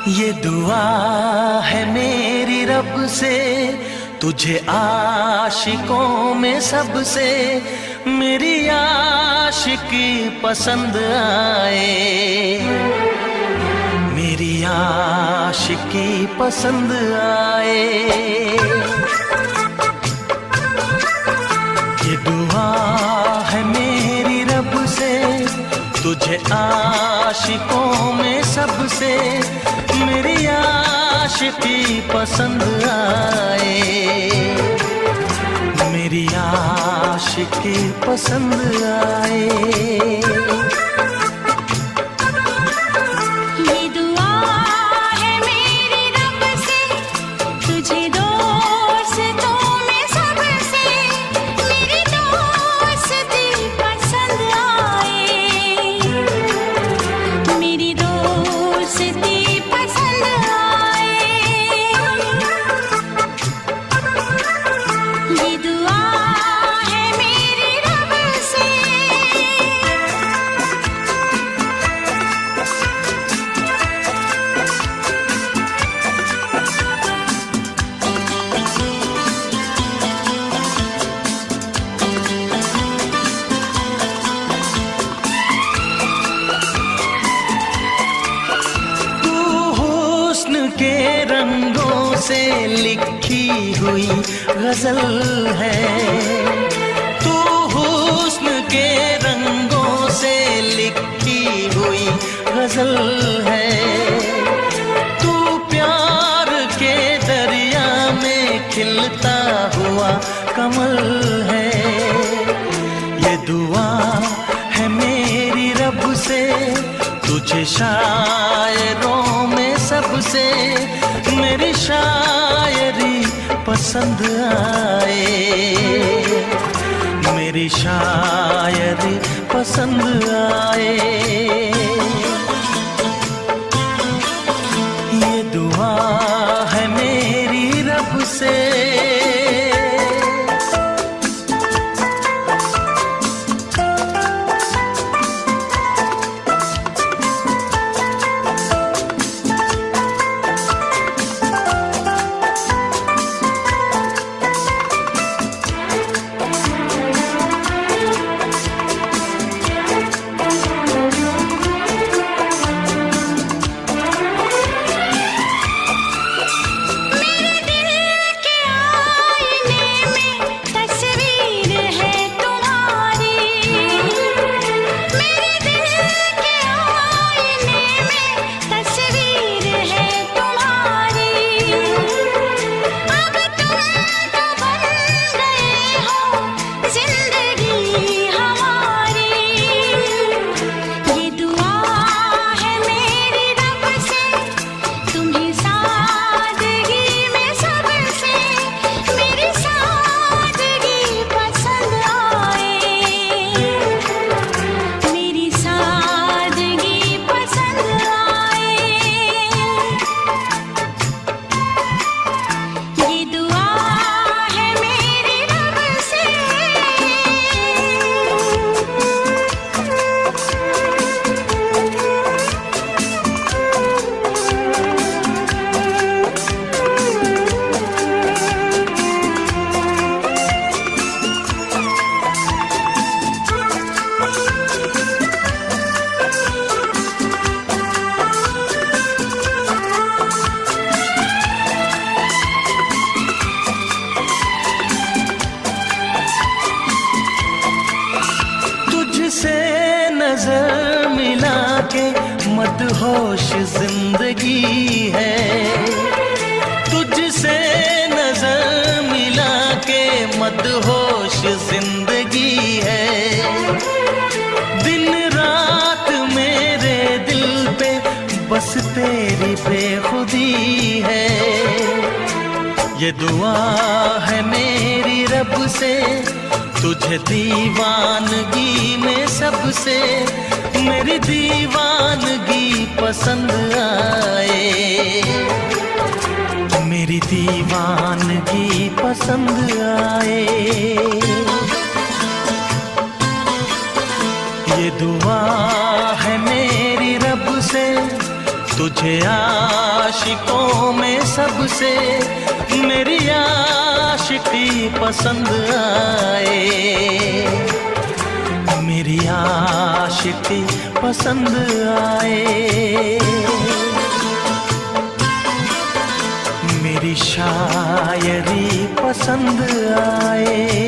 ये दुआ है मेरी रब से तुझे आशिकों में सबसे मेरी आशिकी पसंद आए, मेरी आशिकी पसंद आए। ये दुआ है मेरी रब से तुझे आशिकों में सबसे मेरी आशिकी पसंद आए, मेरी आशिकी पसंद आए। से लिखी हुई गजल है। तू हुस्न के रंगों से लिखी हुई गजल है। तू प्यार के दरिया में खिलता हुआ कमल है। ये दुआ है मेरी रब से, तुझे शायरों में सबसे मेरी शायरी पसंद आए, मेरी शायरी पसंद आए। ये दुआ है मेरी रब से। नजर मिला के मदहोश जिंदगी है। तुझसे नजर मिला के मदहोश जिंदगी है। दिन रात मेरे दिल पे बस तेरी बेखुदी है। ये दुआ है मेरी रब से, तुझे दीवानगी में सबसे मेरी दीवानगी पसंद आए, मेरी दीवानगी पसंद आए। ये दुआ है मेरी रब से, तुझे आशिकों में सबसे मेरी आशिकी पसंद आए, मेरी आशिकी पसंद आए। मेरी शायरी पसंद आए।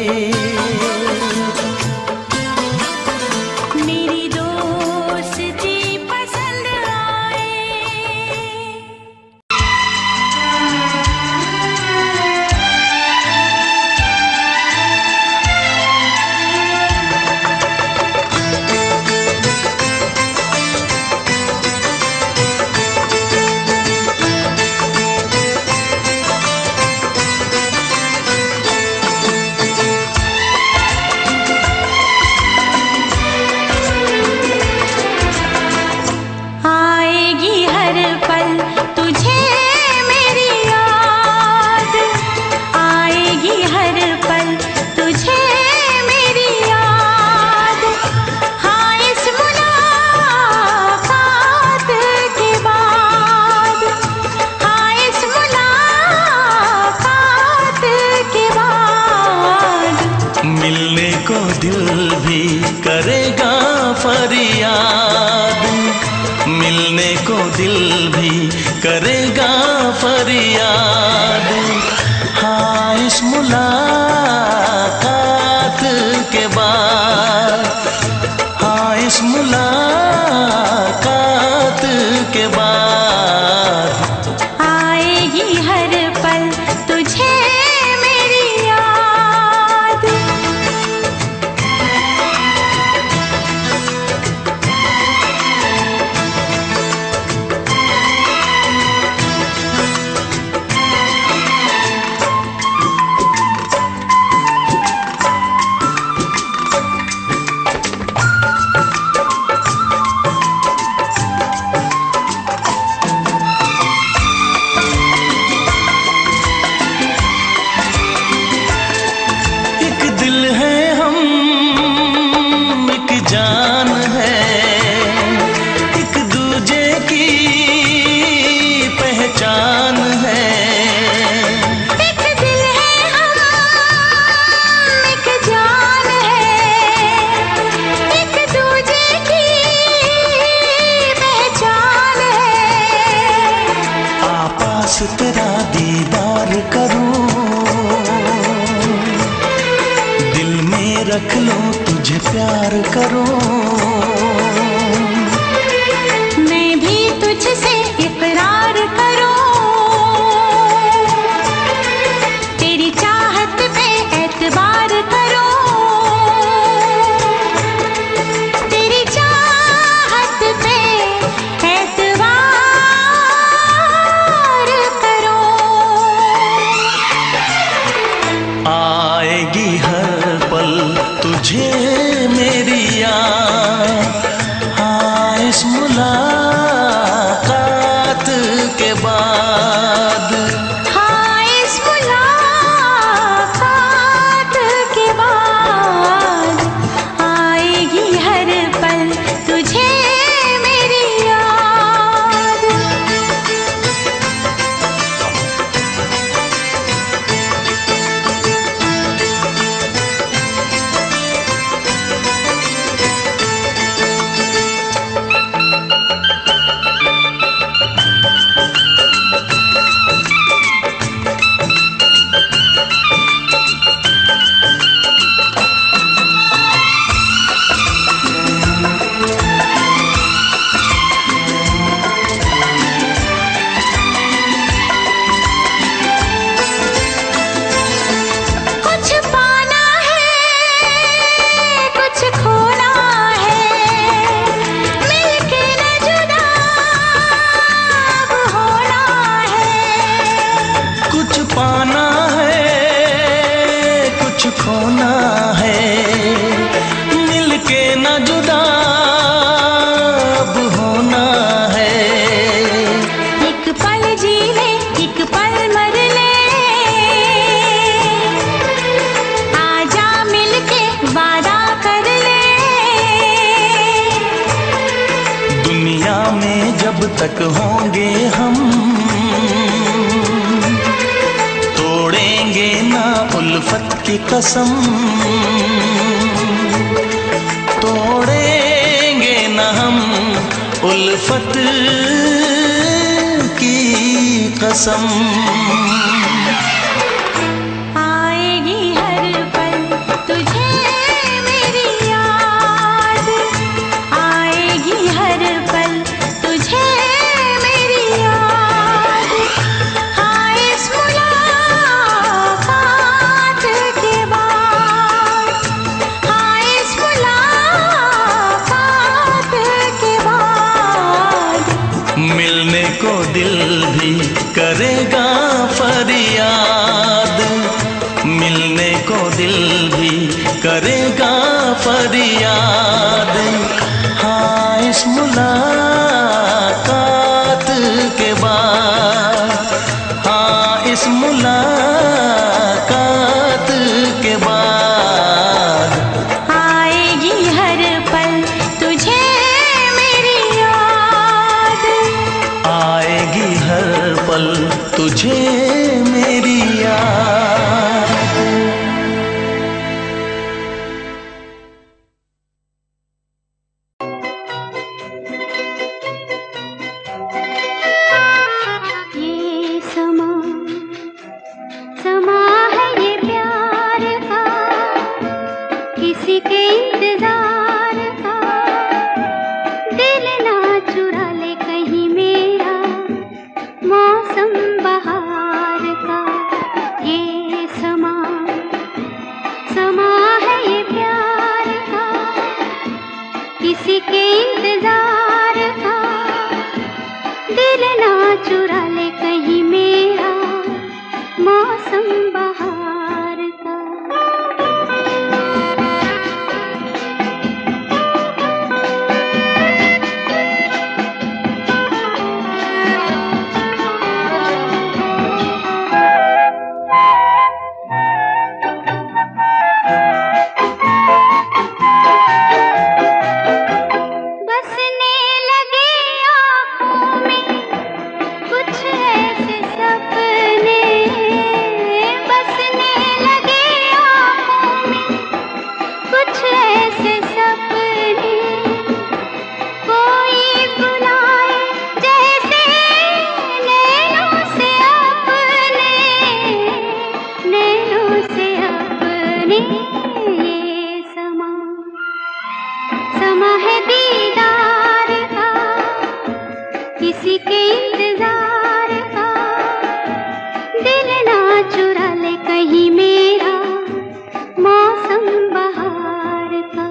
मिलने को दिल भी करेगा फरियाद, मिलने को दिल भी करेगा फरियाद। मुलाकात के बाद आएगी हर पल तुझे मेरी याद। एक दिल है हम, एक जान है, एक दूजे की पहचान है। एक दिल है हम, एक जान है, एक दूजे की पहचान है। आपास तेरा दीदार करूं, दिल में रख लूं तुझे प्यार करूं। मैं भी तुझसे इकरार करूं, तेरी चाहत पे एतबार करूं, तेरी चाहत पे एतबार करूं। आएगी हर पल तुझे मेरी याद, हाँ इस मुलाकात के बाद। हाँ इस मुलाकात के बाद आएगी हर पल तुझे मेरी याद। कुछ पाना है, कुछ खोना है, मिलके न जुदा अब होना है। कुछ पाना है, कुछ खोना है, मिलके न जुदा अब होना है। एक पल जी ले, एक पल मर ले, आजा मिलके वादा कर ले। दुनिया में जब तक होंगे हम, तोड़ेंगे ना उल्फत की कसम, तोड़ेंगे ना हम उल्फत की कसम। आएगी हर पल तुझे मेरी याद, आएगी हर पल तुझे मेरी याद। हाँ इस मुलाकात के बाद, हाँ इस मुलाकात के बाद मिलने को दिल भी करेगा फरियाद, मिलने को दिल भी करेगा फरियाद। हाँ इस मुलाकात के बाद, हाँ इस मुलाकात के बाद आएगी हर पल तुझे मेरी याद। आएगी हर पल तुझे मेरी याद। किसी के इंतजार का दिल ना चुरा ले कहीं मेरा मौसम बहार का।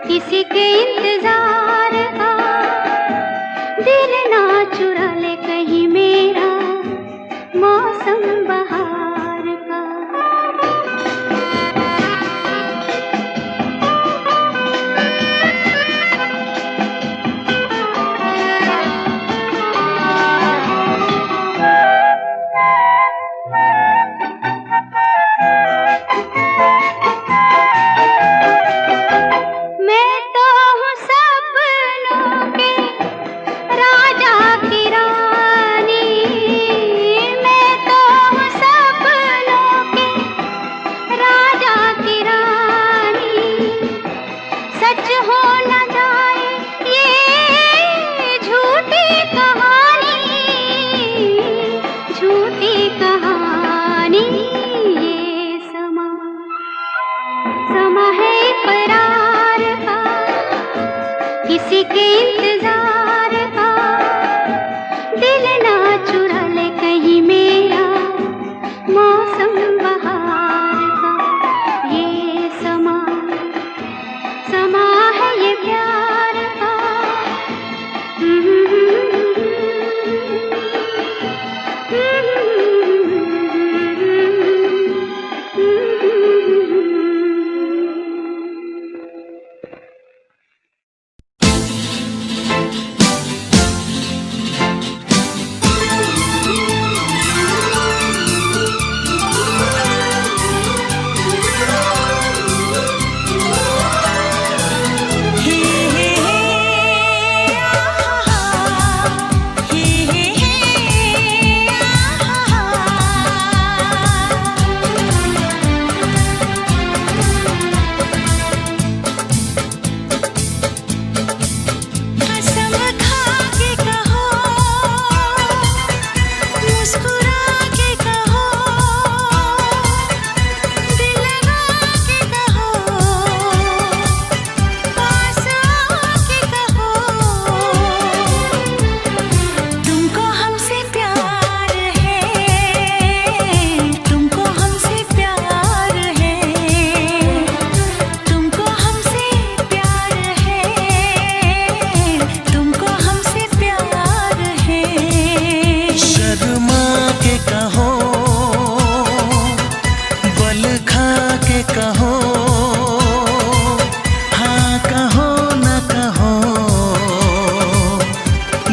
किसी के इंतजार का दिल ना चुरा ले कहीं मेरा मौसम बहार का। किसी के इंतजार का दिल ना चुरा ले कहीं मेरा मौसम बहार का। ये समा समा है ये प्यार का।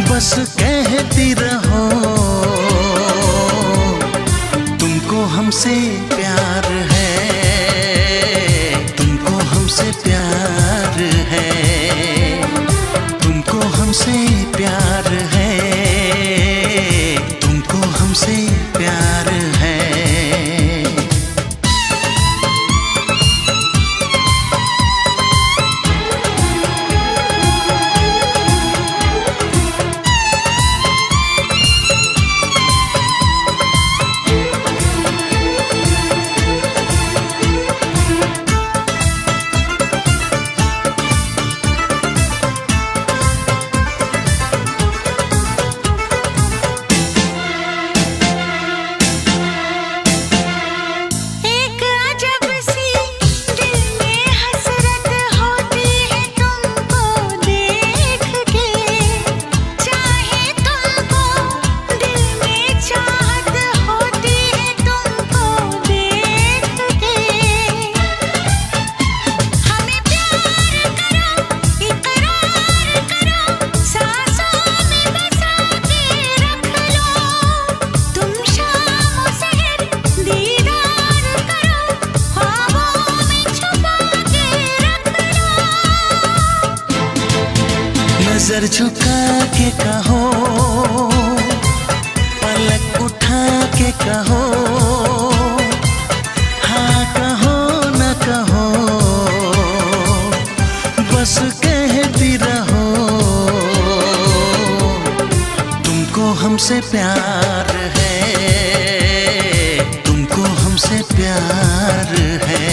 बस कहती रहो तुमको हमसे प्यार है, तुमको हमसे प्यार है, तुमको हमसे प्यार है, तुमको हमसे प्यार है। नजर झुका के कहो, पलक उठा के कहो, हाँ कहो न कहो, बस कहती रहो। तुमको हमसे प्यार है, तुमको हमसे प्यार है,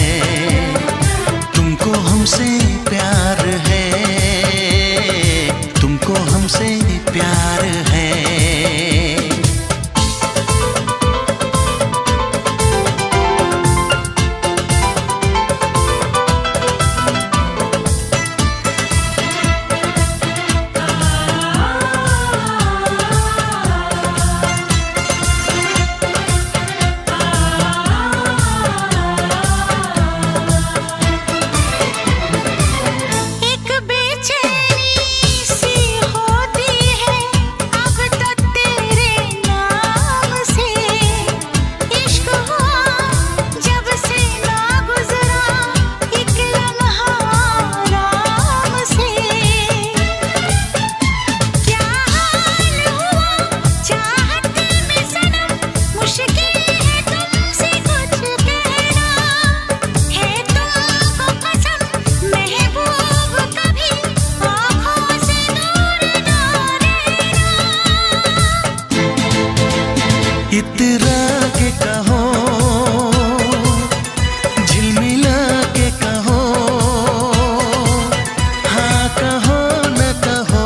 तुमको हमसे प्यार है, तुमको हमसे प्यार है। इतरा के कहो, झिलमिला के कहो, हाँ कहो न कहो,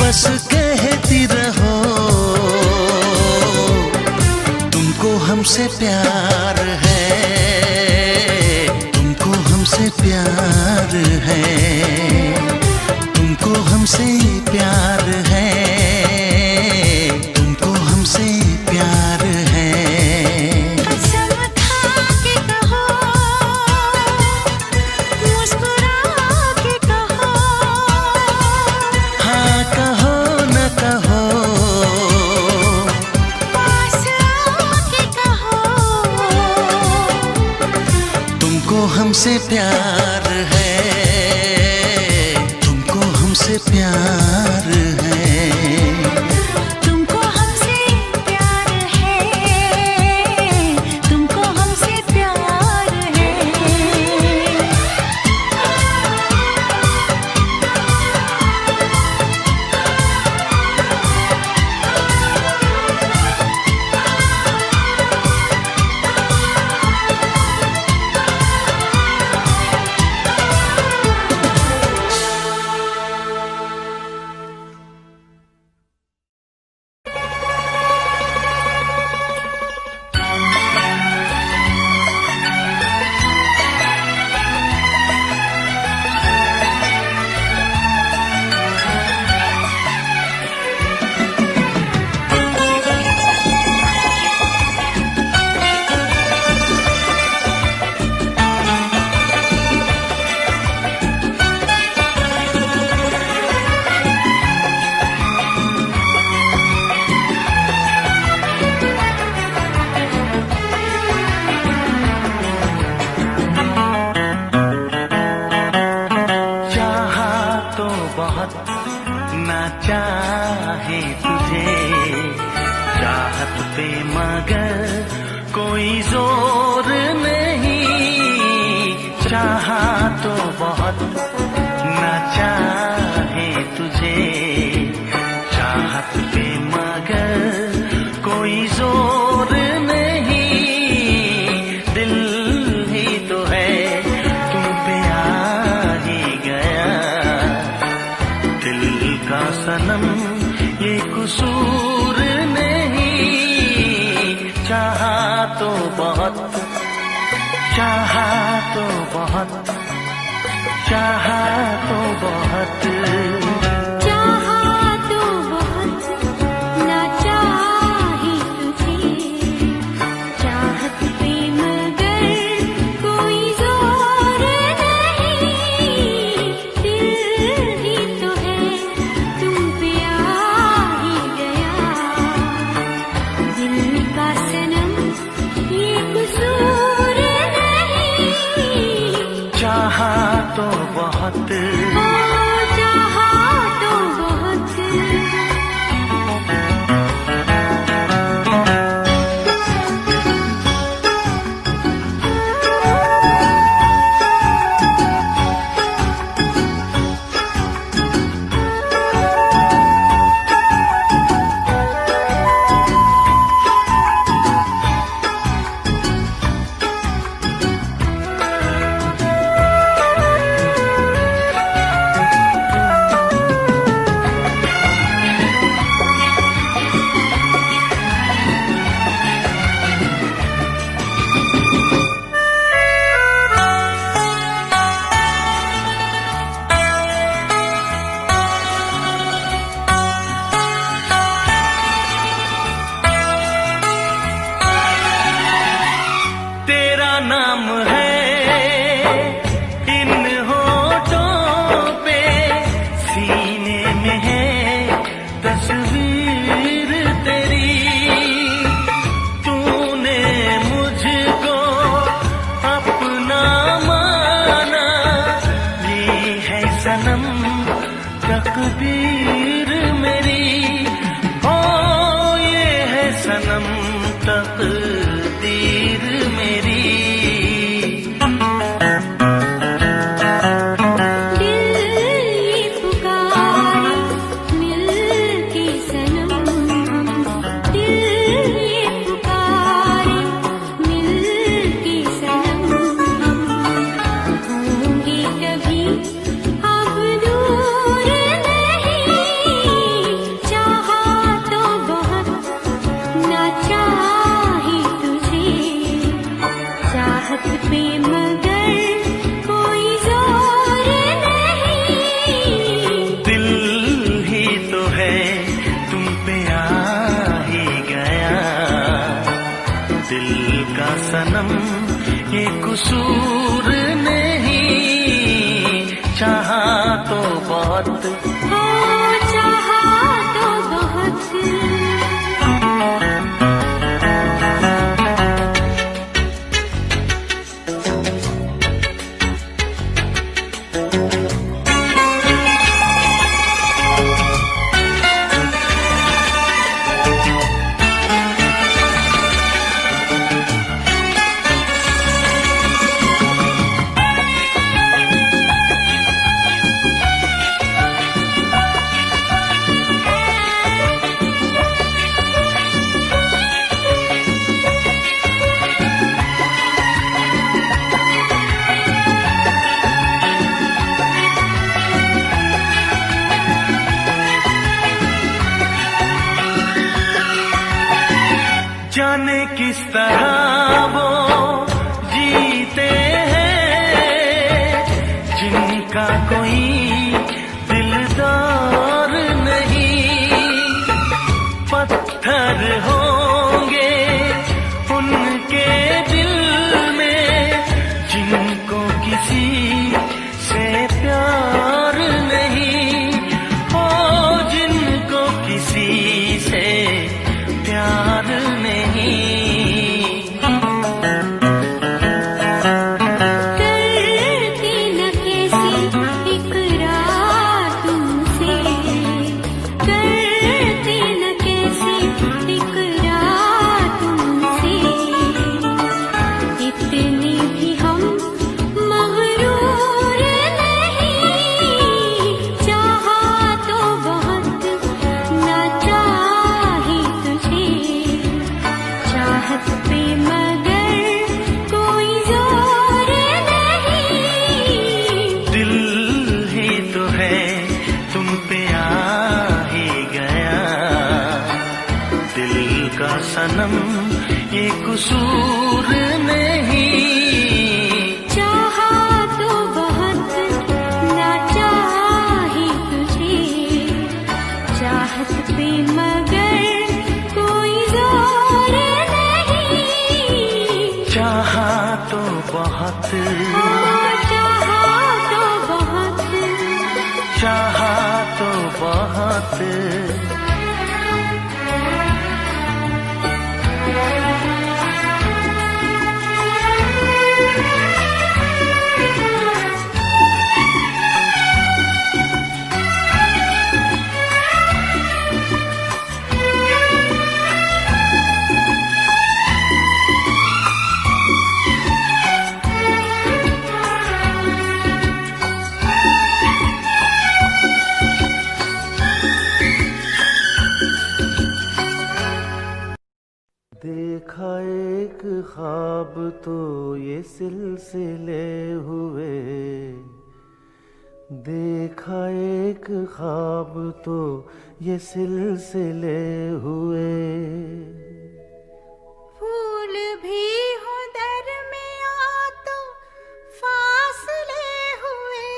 बस कहती रहो। तुमको हमसे प्यार है, तुमको हमसे प्यार है, तुमको हमसे प्यार है, हमसे प्यार है। कसम खा के कहो, मुस्कुरा के कहो, हाँ कहो न कहो, पास आके कहो। तुमको हमसे प्यार है, तुमको हमसे प्यार है। ना चाहे तुझे चाहत पे मगर कोई जोर नहीं, चाहा तो बहुत ना चाहे तुझे चाहत पे मगर कोई जोर नहीं, दिल ही तो है तुम पे आ ही गया, दिल का सनम ये कसूर नहीं, चाहा तो बहुत, चाहा तो बहुत, चाहा तो बहुत, चाहा तो बहुत ना चाहे तुझे चाहत पे मगर कोई जोर नहीं, दिल ही तो है तुम पे आ ही गया, दिल का सनम ये कसूर नहीं, चाहा तो बहुत, तकदीर मेरी हो, ये है सनम तकदीर मेरी। सनम ये कसूर नहीं, चाहा तो बहुत हो, चाहा तो बहुत। जाने किस तरह वो जीते हैं जिनका कोई दिलदार नहीं। पत्थर होंगे उनके दिल में जिनको किसी से प्यार नहीं, हो जिनको किसी से प्यार नहीं। करती न कैसी इकरार तुमसे, करती न कैसी इकरार तुमसे, इतने भी हम मगरूर नहीं, चाहा तो बहुत ना चाही तुझे, चाहत पे मगर कोई जोर नहीं। दिल ही तो है तुम पे आ ही गया, दिल का सनम ये कसूर नहीं। चाहा तो बहुत ना चाही तुझे, चाहत पे मगर कोई जोर नहीं। चाहा तो बहुत, चाहा तो बहुत, चाहा तो बहुत। ख्वाब तो ये सिलसिले हुए, देखा एक ख्वाब तो ये सिलसिले हुए। फूल भी हो दरमियां तो फासले हुए,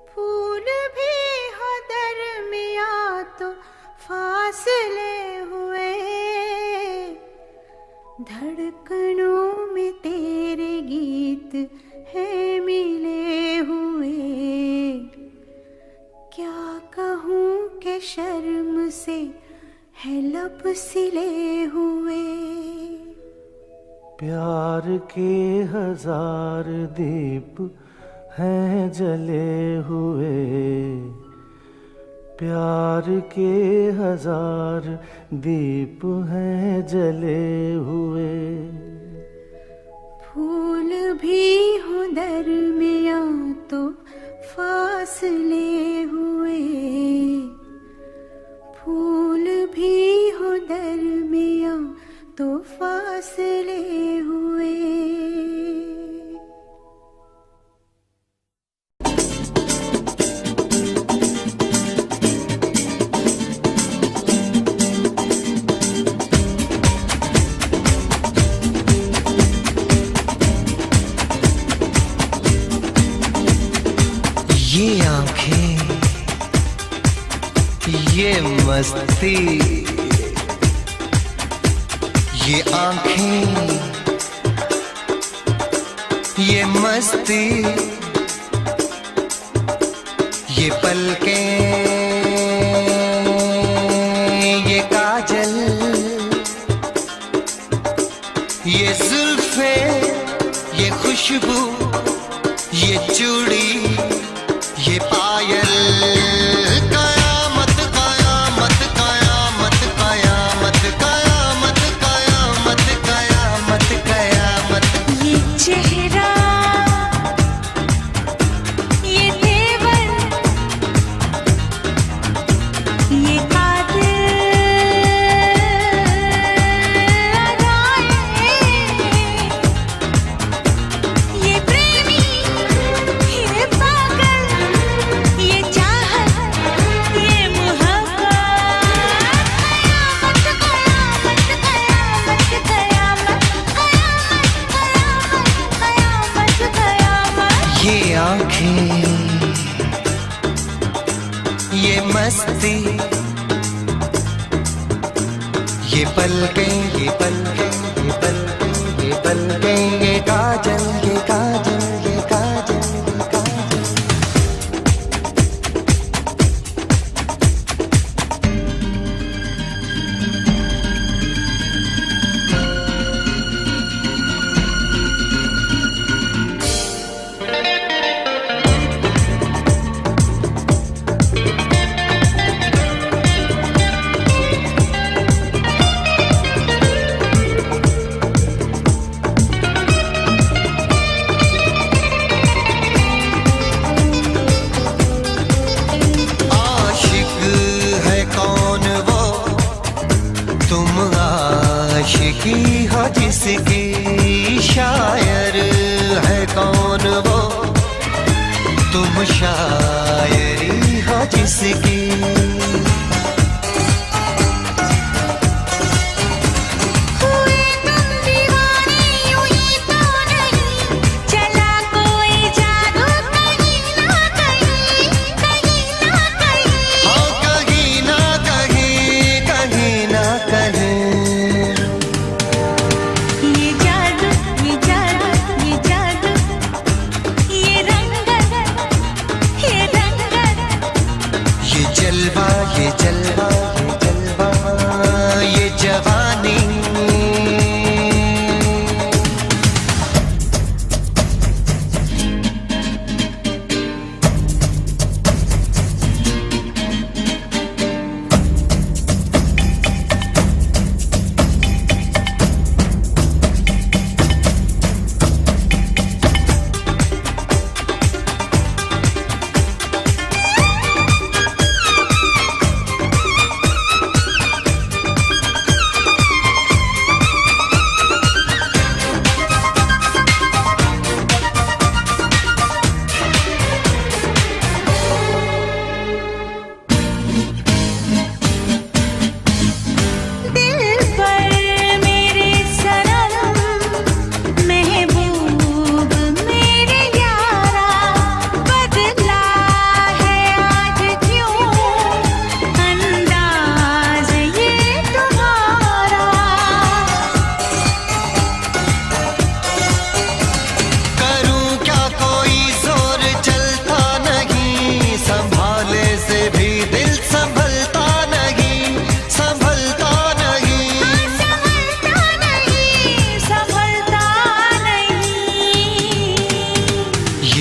फूल भी हो दरमियां तो फासले हुए। धड़कनों में तेरे गीत है मिले हुए, क्या कहूँ कि शर्म से है लब सिले हुए। प्यार के हजार दीप हैं जले हुए, प्यार के हजार दीप हैं जले हुए। फूल भी हो दरमियां तो फासले हुए, फूल भी हो दरमियां तो फासले हुए। ये आंखें, ये मस्ती, ये आंखें, ये मस्ती, ये पलकें, ये काजल, ये जुल्फें, ये खुशबू, ये चूड़ी, ये पायल, कयामत कयामत कयामत कयामत कयामत कयामत कयामत कयामत। ये चेहरा, ये तेवर, ये कातिल अदाएं, ये प्रेमी, ये पागल, ये चाहत, ये मोहब्बत, कयामत कयामत कयामत कयामत कयामत कयामत। ये आंखें, ये मस्ती, ये पलकें, ये पलकें, ये पलकें, ये पलकें, ये काजल, ये काजल, ये काजल, ये काजल। आशिक है कौन वो, तुम आशिकी हो जिसकी, शायर है कौन वो, तुम शायरी हो जिसकी। हुए तुम दीवानी हुई तो नहीं, चला कोई जादू कहीं ना कहीं, कहीं ना कहीं। हाँ कहीं ना कहीं, कहीं ना कहीं। ये जादू, ये जादू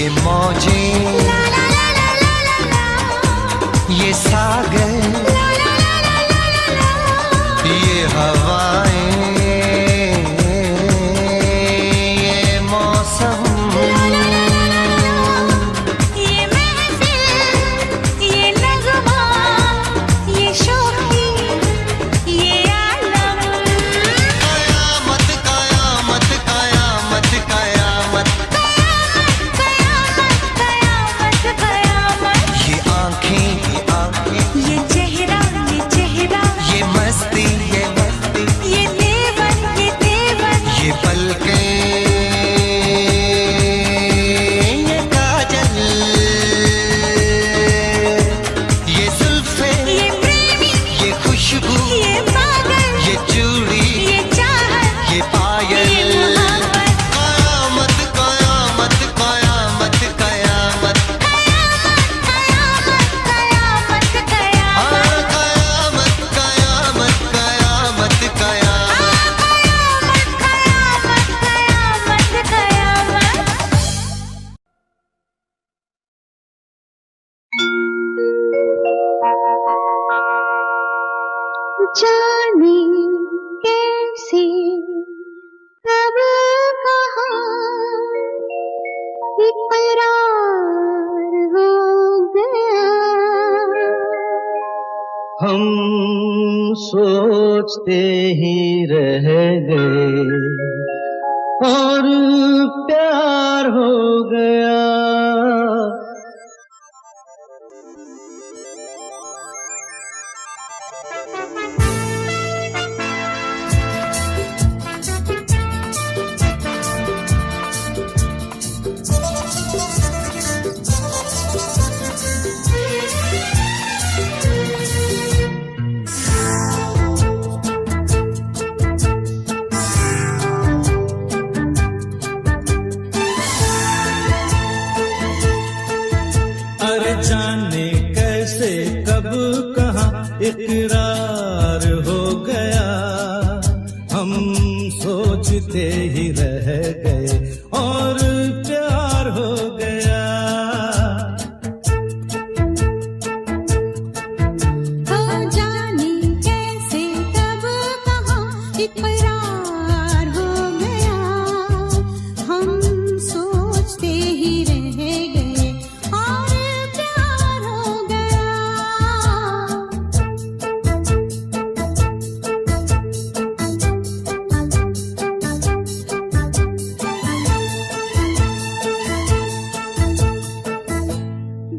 ये मौजें, ये सागर, ये हवाएं, ये मौसम, ये महफिल, ये नगमा, ये शोखी, ये आलम। कयामत कयामत कयामत कयामत, कयामत कयामत कयामत। ये आंखें, ये चेहरा, ये मस्ती, ये मस्ती, ये देवन, ये पलकें, ये काजल, ये जुल्फे, ये प्रेमी, ये खुशबू, ये पागल, ये चूड़ी, ये चाहत, ये पायल। ये मोहब्बत। कयामत कयामत कयामत कयामत, कयामत कयामत कयामत। कयामत कयामत कयामत कयामत। कयामत कयामत कयामत। जाने कैसे कब कहाँ इकरार हो गया। हम सोचते ही रह गए और प्यार हो गया। अरे जाने कैसे कब कहाँ इकरार हो गया। हम सोचते ही रह गए और प्यार हो गया। हो जाने कैसे कब कहाँ इकरार हो गया। हम सोचते ही रह गए और प्यार हो गया।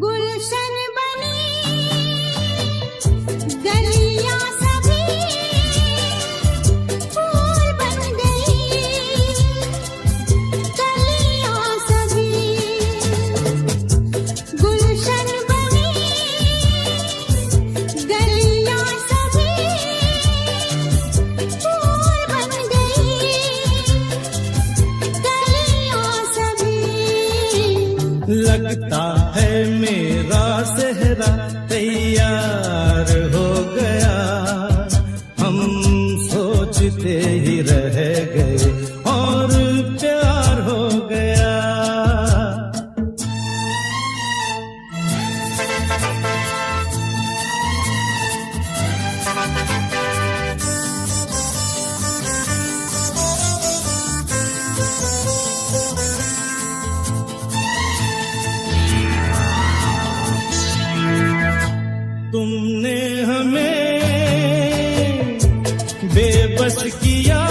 गुलशन बनी गलियां सभी फूल बन गई। गलियां सभी गुलशन बनी गलियां सभी फूल बन गई। गलियां सभी लगता है मेरा सेहरा तैयार हो गया। हम सोचते ही रह गए और प्यार हो गया। तुमने हमें बेबस किया,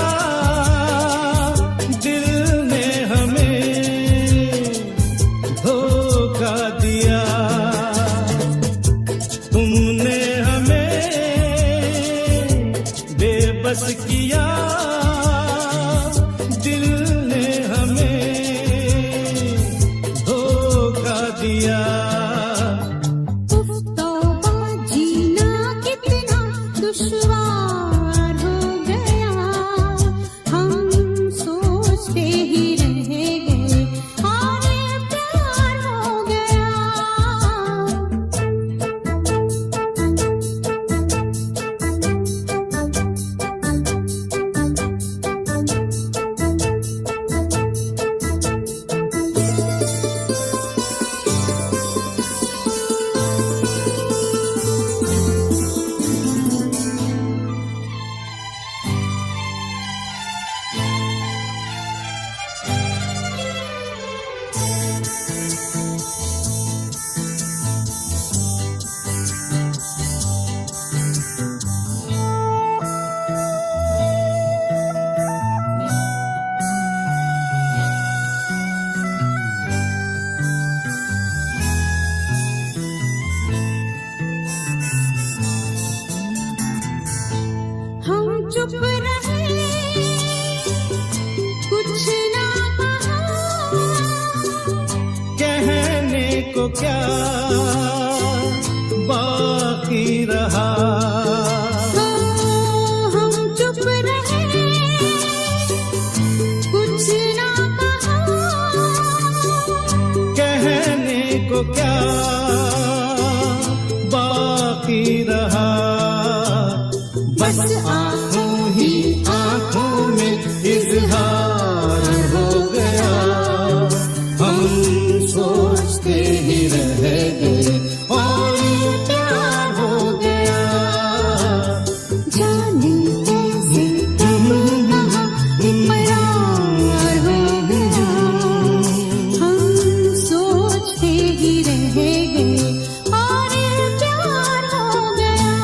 दिल ने हमें धोखा दिया। तुमने हमें बेबस किया, दिल ने हमें धोखा दिया। तौबा जीना कितना दुश्वार हो गया। हम सोचते ही रह गए और प्यार हो गया। क्या बाकी रहा। हम चुप रहे, कुछ ना कहा, कहने को क्या बाकी रहा। बस आंखों ही आंखों में इजहार हो गया। हम सोचते ही रह गए और प्यार हो गया। जाने कैसे कब कहाँ इकरार हो गया। हम सोचते ही रह गए और प्यार हो गया।